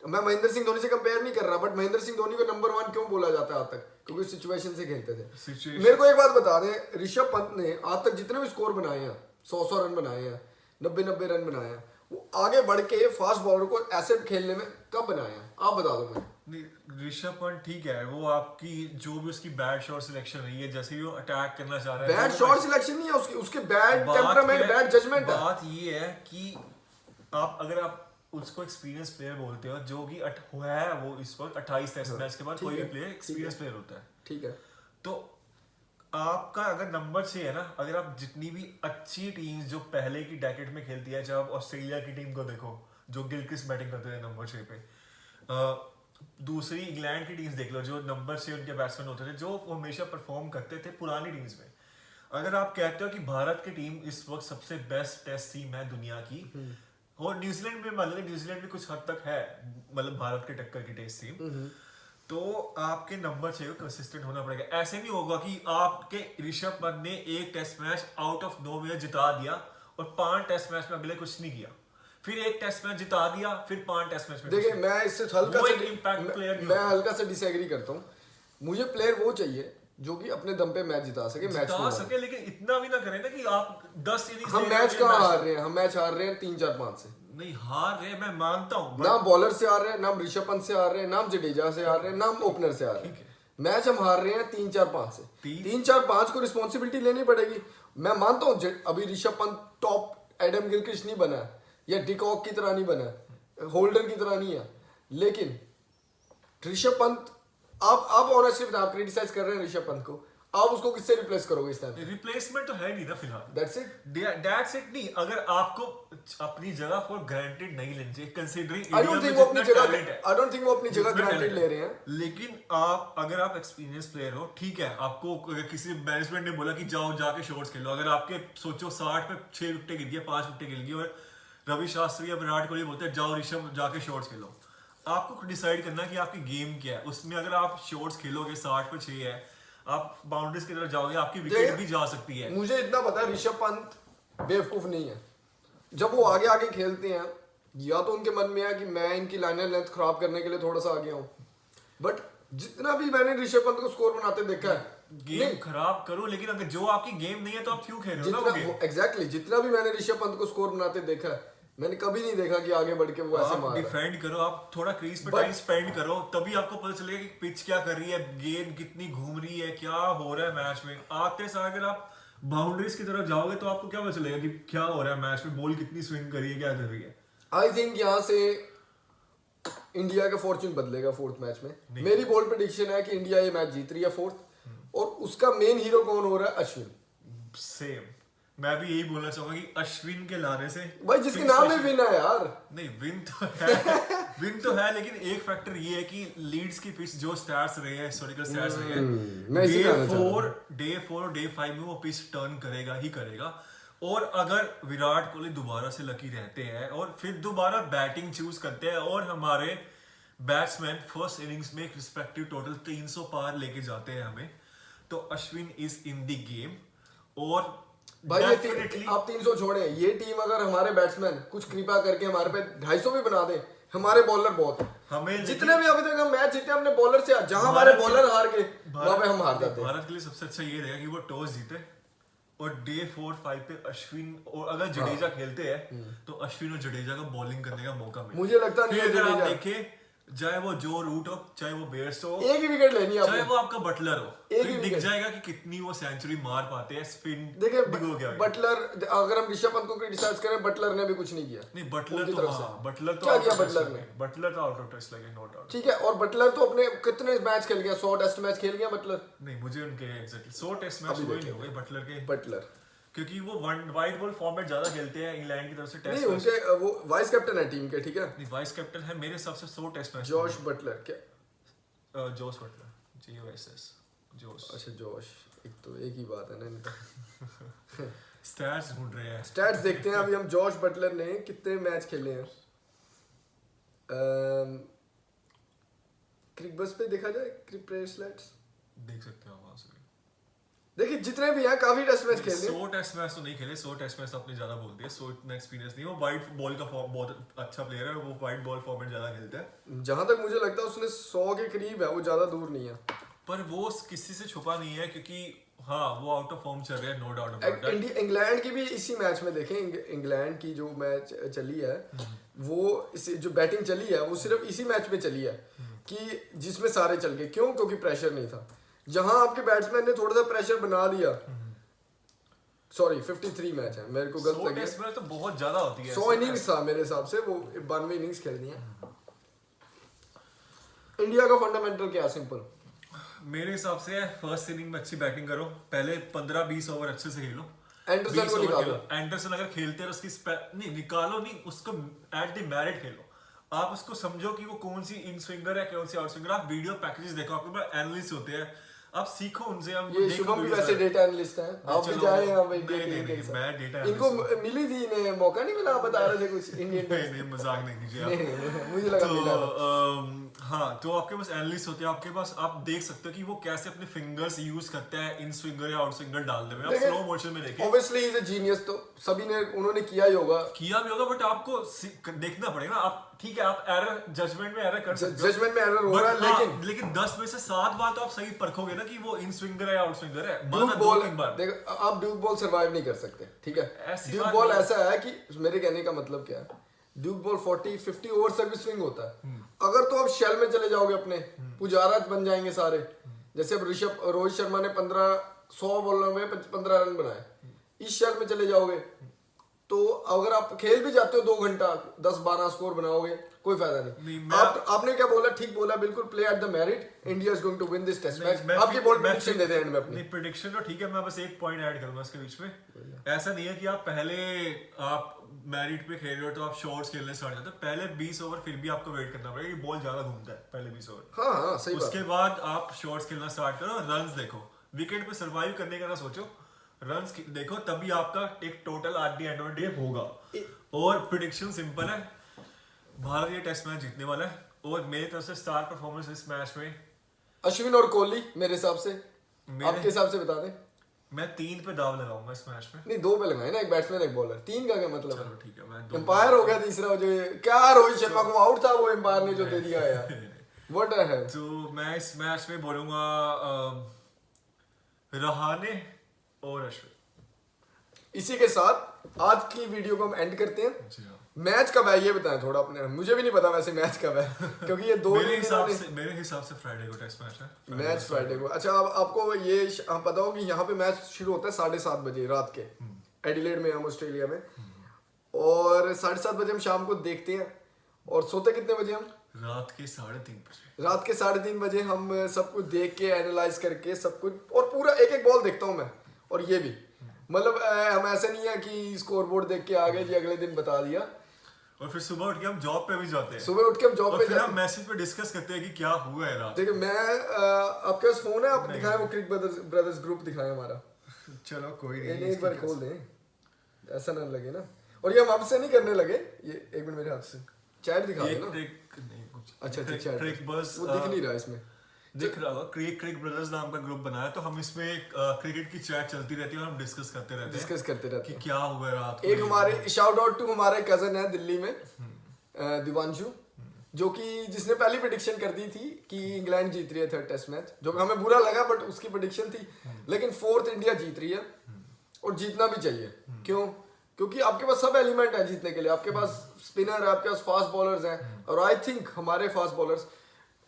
मैं महेंद्र सिंह धोनी से कंपेयर नहीं कर रहा, बट महेंद्र सिंह धोनी को नंबर 1 क्यों बोला जाता है आज तक? क्योंकि सिचुएशन से खेलते थे। मेरे को एक बात बता दें, ऋषभ पंत ने आज तक जितने भी स्कोर बनाए हैं, 100 रन बनाए हैं, 90 रन बनाए हैं, वो आगे बढ़ के फास्ट बॉलर को ऐसे खेलने में कब बनाए हैं? आप बता दो मुझे। ऋषभ पंत ठीक है, वो आपकी जो भी उसकी बैट शॉट सिलेक्शन रही है, जैसे भी वो अटैक करना चाह रहा है, बैट शॉट सिलेक्शन नहीं है उसके बैड टेम्परामेंट, बैड जजमेंट है। बात ये है कि अगर आप उसको एक्सपीरियंस प्लेयर बोलते हो, जो कि है वो इस वक्त 28 टेस्ट मैच के बाद कोई भी प्लेयर एक्सपीरियंस प्लेयर होता है। ठीक है। तो आपका अगर नंबर 6 है ना, अगर आप जितनी भी अच्छी टीम्स जो पहले की डेकेड में खेलती है, चाहे आप ऑस्ट्रेलिया की टीम को देखो जो गिलक्रिस्ट बैटिंग करते हैं नंबर 6 पे, दूसरी इंग्लैंड की टीम्स देख लो जो नंबर 6 उनके बैट्समैन होते थे, जो हमेशा परफॉर्म करते थे पुरानी टीम्स में। अगर आप कहते हो कि भारत की टीम इस वक्त सबसे बेस्ट टेस्ट टीम है दुनिया की, और न्यूजीलैंड में मान लो न्यूजीलैंड भी कुछ हद तक है मतलब भारत के टक्कर की टेस्ट टीम, तो आपके नंबर 6 को कंसिस्टेंट होना पड़ेगा। ऐसे नहीं होगा कि आपके ऋषभ पंत ने एक test match out of nowhere जिता दिया और 5 टेस्ट मैच में अगले कुछ नहीं किया, फिर एक टेस्ट मैच जिता दिया, फिर 5 टेस्ट मैच में। देखिए मैं इससे हल्का से डिसएग्री करता हूँ। मुझे प्लेयर वो चाहिए जो कि अपने दम पे मैच जिता सके, मैच जिता सके, लेकिन इतना भी ना करें ना कि आप 10 इनिंग्स हम मैच कहाँ हार रहे हैं, हम मैच हार रहे हैं 3-4-5 से। नहीं हार रहे, मैं मानता हूँ, ना बॉलर से हार रहे हैं, ना ऋषभ पंत से हार रहे हैं, ना जडेजा से हार रहे हैं, ना ओपनर से हार रहे हैं। मैच हम हार रहे हैं 3-4-5 से। 3-4-5 को रिस्पॉन्सिबिलिटी लेनी पड़ेगी। मैं मानता हूँ अभी Rishabh Pant top Adam Gilchrist नहीं बना है या डिकॉक की तरह नहीं बना है, होल्डर की तरह नहीं है, लेकिन ऋषभ पंत आप ऑनेस्टली आप क्रिटिसाइज कर रहे हैं ऋषभ पंत को, आप उसको किससे रिप्लेस करोगे इस टाइम? रिप्लेसमेंट तो है नहीं ना फिलहाल। दैट्स इट नहीं, अगर आपको अपनी जगह फॉर ग्रांटेड नहीं लेनी चाहिए कंसीडरिंग आई डोंट थिंक वो अपनी जगह ग्रांटेड ले रहे हैं। लेकिन आप अगर आप एक्सपीरियंस प्लेयर हो, ठीक है, आपको किसी मैनेजमेंट ने बोला कि जाओ जाके शॉट्स खेलो, अगर आपके सोचो 60 पे 6 विकेट गिर गए, 5 विकेट गिर गई और रवि शास्त्री या विराट कोहली बोलते हैं जाओ ऋषभ जाके शॉट्स खेलो, आपको डिसाइड करना है कि आपकी गेम क्या है। उसमें अगर आप शॉट्स खेलोगे 60 पे 6 है, आप बाउंड्रीज की तरफ जाओगे, आपकी विकेट भी जा सकती है। मुझे इतना पता है ऋषभ पंत बेवकूफ नहीं है। जब वो आगे आगे खेलते हैं, या तो उनके मन में है कि मैं इनकी लाइनर लेंथ खराब करने के लिए थोड़ा सा आगे हूँ, बट जितना भी मैंने ऋषभ पंत को स्कोर बनाते देखा है, गेम खराब करो, लेकिन अगर जो आपकी गेम नहीं है तो आप क्यों खेल रहे हो ना वो गेम? एग्जैक्टली जितना भी मैंने ऋषभ पंत को स्कोर बनाते देखा है, मैंने कभी नहीं देखा कि आगे बढ़ के वो ऐसे मार डिफेंड करो, आप थोड़ा क्रीज पे टाइम स्पेंड करो, तभी आपको पता चलेगा कि पिच क्या कर रही है, गेंद कितनी घूम रही है, क्या हो रहा है मैच में। आते साथ अगर आप बाउंड्रीज की तरफ जाओगे तो आपको क्या पता चलेगा कि क्या हो रहा है मैच में, बॉल कितनी स्विंग कर रही है, क्या कर रही है। आई थिंक यहाँ से इंडिया का फॉर्चून बदलेगा 4th मैच में। मेरी बोल्ड प्रेडिक्शन है कि इंडिया ये मैच जीत रही है 4th, और उसका मेन हीरो कौन हो रहा है? अश्विन। सेम, मैं भी यही बोलना चाहूंगा कि अश्विन के लाने से, भाई जिसके नाम में विन है यार। नहीं विन तो है विन तो है, लेकिन एक फैक्टर ये है कि लीड्स की पिच जो स्टैट्स रहे हैं, हिस्टोरिकल स्टैट्स रहे हैं, डे 4 और डे 5 में वो पिच टर्न करेगा ही करेगा। और अगर विराट कोहली दोबारा से लकी रहते हैं और फिर दोबारा बैटिंग चूज करते हैं और हमारे बैट्समैन फर्स्ट इनिंग्स में एक रिस्पेक्टिव टोटल 300 पार लेके जाते हैं हमें, तो Ashwin is in the game. और भाई आप 300 छोड़े, ये टीम अगर हमारे बैट्समैन कुछ कृपा करके हमारे पे 250 भी बना दे, हमारे बॉलर बहुत है। हमें जितने भी अभी तक हम मैच जीते हमने बॉलर से, जहां हमारे बॉलर हार गए वहां पे हम हार जाते हैं। भारत के लिए सबसे अच्छा ये रहेगा कि वो टॉस जीते और डे 4-5 पे अश्विन और अगर जडेजा खेलते हैं तो अश्विन और जडेजा को बॉलिंग करने का मौका मिले। मुझे लगता नहीं है अगर आप देखें, चाहे वो जो रूट हो, चाहे वो बेयर्स हो, एक ही विकेट लेनी है, चाहे वो आपका बटलर हो, फिर दिख जाएगा कि कितनी वो सेंचुरी मार पाते हैं। स्पिन देखिए बटलर, अगर हम ऋषभ पंत को क्रिटिसाइज करें, बटलर ने भी कुछ नहीं किया। नहीं बटलर तो बटलर तो क्या किया बटलर ने? बटलर तो आउट ऑफ टेस्ट लगे, नो डाउट। ठीक है, और बटलर तो अपने कितने मैच खेल गया, 100 टेस्ट मैच खेल गया बटलर। नहीं मुझे उनके एग्जैक्टली 100 टेस्ट मैच हुए नहीं हुए बटलर के, बटलर क्योंकि वो वाइट बॉल फॉर्मेट ज्यादा खेलते हैं इंग्लैंड की तरफ से। टेस्ट नहीं उनके वो वाइस कैप्टन है टीम के, ठीक है। नहीं वाइस कैप्टन है मेरे हिसाब से 100 टेस्ट मैच। जॉश बटलर क्या? जोस बटलर, JOSS जोस। अच्छा जोश, एक तो एक ही बात है ना इनका। स्टैट्स ढूंढ रहे हैं, स्टैट्स देखते हैं अभी हम। जॉश बटलर ने कितने मैच खेले हैं क्रिकबस पे, देखा जाए क्रिक स्लैट्स देख सकते हो वहां से। देखिए जितने भी हैं काफी टेस्ट मैच खेले। 100 टेस्ट मैच तो नहीं खेले, 100 टेस्ट मैच आपने ज्यादा बोल दिया, 100 इतना एक्सपीरियंस नहीं। वो वाइट बॉल का बहुत अच्छा प्लेयर है, वो वाइट बॉल फॉर्मेट ज्यादा खेलता है। जहां तक मुझे लगता है उसने 100 के करीब है, वो ज्यादा दूर नहीं है, पर वो किसी से छुपा नहीं है, क्योंकि हाँ वो आउट ऑफ फॉर्म चल रहा है, no doubt about that. England की भी इसी मैच में देखें, इंग्लैंड की जो मैच चली है, वो जो बैटिंग चली है वो सिर्फ इसी मैच में चली है कि जिसमें सारे चल गए। क्यों? क्योंकि प्रेशर नहीं था। जहां आपके बैट्समैन ने थोड़ा सा प्रेशर बना दिया, सॉरी 53 मैच है, मेरे को गलत लगी, टेस्ट मैच तो बहुत ज्यादा होती है। 100 इनिंग्स था मेरे हिसाब से, वो 92 इनिंग्स खेलनी है। इंडिया का फंडामेंटल क्या? सिंपल, मेरे हिसाब से फर्स्ट इनिंग में अच्छी बैटिंग करो, पहले 15-20 ओवर अच्छे से खेलो, एंडरसन 20 को ओवर निकालो। खेलो। एंडरसन अगर खेलते हैं उसकी नहीं निकालो, नहीं उसको एट द मेरिट खेलो। आप उसको समझो कि वो कौन सी इन स्विंगर है, कौन सी आउट स्विंगर। आप वीडियो पैकेजेस देखो, आपके पास एनालिस्ट होते हैं, आप सीखो उनसे। हम ये शुभम भी वैसे डेटा एनालिस्ट हैं, आप भी जाए यहाँ भाई मैं डेटा इनको मिली थी, इन्हें मौका नहीं मिला, बता रहे थे कुछ इंडियन नहीं, मजाक नहीं कीजिए आप। नहीं, मुझे लगा मिला था। हाँ, तो आपके पास एनालिस्ट होते हैं, आपके पास आप देख सकते हो कि वो कैसे अपने फिंगर्स यूज करते हैं इन स्विंगर या आउट स्विंगर डालने में। आप स्लो मोशन में देखें, ऑब्वियसली इज अ जीनियस, तो सभी ने उन्होंने किया ही होगा, किया भी होगा, बट आपको देखना पड़ेगा। आप ठीक है, आप एरर जजमेंट में एरर कर सकते हो, जजमेंट में एरर हो रहा है, लेकिन 10 में से 7 बार तो आप सही परखोगे ना कि वो इन स्विंगर है या आउट स्विंगर है। ड्यूक बॉल देखो, आप ड्यूक बॉल सर्वाइव नहीं कर सकते, ठीक है। ड्यूक बॉल ऐसा है कि मेरे कहने का मतलब क्या है, ड्यूक बॉल 40-50 ओवर तक भी स्विंग होता है। अगर तो आप शेल में चले जाओगे अपने, पुजारा बन जाएंगे सारे। जैसे अब रोहित शर्मा ने 100 बॉलों में 15 रन बनाए, इस शेल में चले जाओगे तो अगर आप खेल भी जाते हो 2 घंटा 10-12 स्कोर बनाओगे, कोई फायदा नहीं। आपने क्या बोला, ठीक बोला बिल्कुल, play at the merit, India is going to win this test match. आपकी बोल्ड प्रेडिक्शन दे दें एंड में अपनी। नहीं, प्रेडिक्शन तो ठीक है, मैं बस एक पॉइंट ऐड करूंगा इसके बीच में। ऐसा नहीं है कि आप पहले आप मेरिट पे खेल रहे हो तो आप शॉट्स खेलने स्टार्ट करते हो। पहले 20 ओवर फिर भी आपको वेट करना पड़ेगा, बॉल ज्यादा घूमता है पहले 20 ओवर। हाँ सही बात। उसके बाद आप शॉट्स खेलना स्टार्ट करो, रन्स देखो, विकेट पे सर्वाइव करने का ना सोचो, रन्स देखो, तभी आपका एक total at the end of the day होगा। और प्रेडिक्शन सिंपल है, भारत ये टेस्ट मैच जीतने वाला है। और मेरी तरफ से स्टार परफॉर्मेंस इस मैच में अश्विन और कोहली मेरे हिसाब से। आपके हिसाब से बता दें। मैं 3 पे दाव लगाऊंगा इस मैच में। नहीं, 2 पे लगाए ना, एक बैट्समैन एक बॉलर, 3 का क्या मतलब है? चलो ठीक है, मैं एम्पायर हो गया तीसरा, जो क्या रोहित शर्मा को आउट था, वो एम्पायर ने जो दे दिया यार, व्हाट है। तो मैं इस मैच में बोलूंगा रहाने और अश्विन। इसी के साथ आज की वीडियो को हम एंड करते हैं। जी हाँ। मैच कब है ये बताएं थोड़ा अपने, मुझे भी नहीं पता वैसे मैच कब है, क्योंकि ये 2 मेरे हिसाब से फ्राइडे को टेस्ट मैच है। मैच फ्राइडे को। अच्छा, अब आपको ये पता हो कि यहाँ पे मैच शुरू होता है 7:30 बजे रात के, एडिलेड में, हम ऑस्ट्रेलिया में, और 7:30 बजे हम शाम को देखते हैं। और सोते कितने बजे हम? रात के 3:30 बजे। रात के 3:30 बजे हम सब कुछ देख के, एनालाइज करके सब कुछ, और पूरा एक बॉल देखता हूँ मैं। और ये भी मतलब हम ऐसे नहीं है कि स्कोर बोर्ड देख के आ गए जी, अगले दिन बता दिया। और फिर सुबह उठ के हम जॉब पे भी जाते हैं। सुबह उठ के हम जॉब पे जाते हैं, हम मैसेज पे डिस्कस करते हैं कि क्या हुआ है रात। देखिए, मैं आपके पास फोन है, आप दिखाएं, वो क्रिक ब्रदर्स ग्रुप दिखाएं हमारा। चलो कोई नहीं, एक बार खोल दें, ऐसा ना लगे ना। और ये हम आपसे नहीं करने लगे, ये 1 मिनट मेरे हाथ से चैट दिखा दो ना। अच्छा चैट, क्रिक बस वो दिख नहीं रहा इसमें, दिख रहा होगा। क्रिक ब्रदर्स नाम का ग्रुप बनाया, तो हम इसमें क्रिकेट की चैट चलती रहती है और हम डिस्कस करते रहते हैं कि क्या हुआ रात को। एक हमारे शाउट आउट टू हमारे कजन है दिल्ली में, दिवांशु, जो कि जिसने पहली प्रेडिक्शन कर दी थी कि इंग्लैंड जीत रही है 3rd टेस्ट मैच, जो हमें बुरा लगा, बट उसकी प्रेडिक्शन थी। लेकिन 4th इंडिया जीत रही है, और जीतना भी चाहिए। क्यों? क्योंकि आपके पास सब एलिमेंट है जीतने के लिए। आपके पास स्पिनर है, आपके पास फास्ट बॉलर्स हैं, और आई थिंक हमारे fast bowlers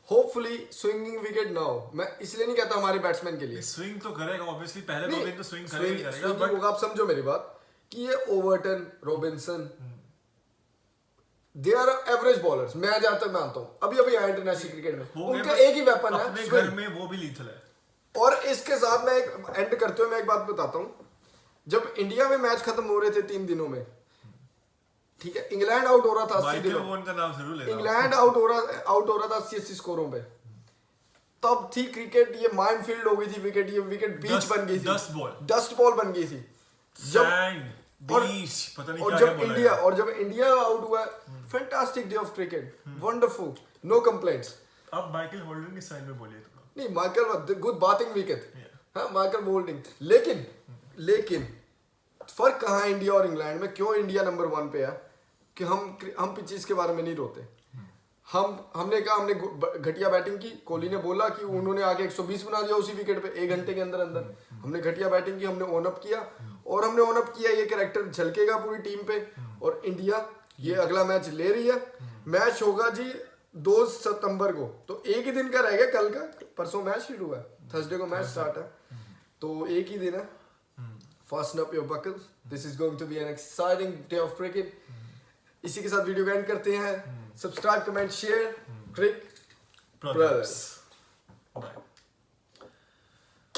hopefully swinging wicket ना हो। मैं इसलिए नहीं कहता हमारे बैट्समैन के लिए, स्विंग तो करेगा ऑब्वियसली, पहले 2 दिन तो स्विंग करेगा, बट आप समझो मेरी बात कि ये Overton, Robinson, they are average bowlers. मैं जहां तक मानता हूं, अभी आया इंटरनेशनल क्रिकेट में, उनका एक ही वेपन है, अपने घर में वो भी लीथल है। और इसके साथ मैं एक एंड करते हुए मैं एक बात बताता हूं। जब इंडिया में मैच खत्म हो रहे थे 3 दिनों में, ठीक है, इंग्लैंड आउट हो रहा था 80 दिनों, इंग्लैंड आउट हो रहा था 80 स्कोरों पे, तब थी क्रिकेट, ये माइनफील्ड हो गई थी विकेट, ये विकेट बीच बन गई थी, डस्ट बॉल बन गई थी। और जब इंडिया आउट हुआ, fantastic day of cricket, wonderful, no complaints. अब माइकल होल्डिंग की साइड में बोलिए तो। नहीं, माइकल गुड बातिंग विकेट, हाँ माइकल होल्डिंग। लेकिन फर्क कहाँ है इंडिया और इंग्लैंड में? क्यों इंडिया नंबर 1 पे है कि हम पिचेस के बारे में नहीं रोते। हमने कहा, हमने घटिया बैटिंग की, कोहली ने बोला कि उन्होंने आगे 120 बना दिया उसी विकेट पे 1 घंटे के अंदर। हमने घटिया बैटिंग की, हमने ओन अप किया, और हमने ओन अप किया, ये कैरेक्टर झलकेगा पूरी टीम पे। और इंडिया ये अगला मैच ले रही है, मैच होगा जी 2 सितंबर को, तो एक ही दिन का रहेगा, कल का, परसों मैच शुरू है, थर्सडे को मैच स्टार्ट है, तो एक ही दिन है। Fasten up your buckles. This is going to be an exciting day of cricket. इसी के साथ वीडियो को एंड करते हैं। सब्सक्राइब, कमेंट, शेयर, क्रिक ब्रदर्स।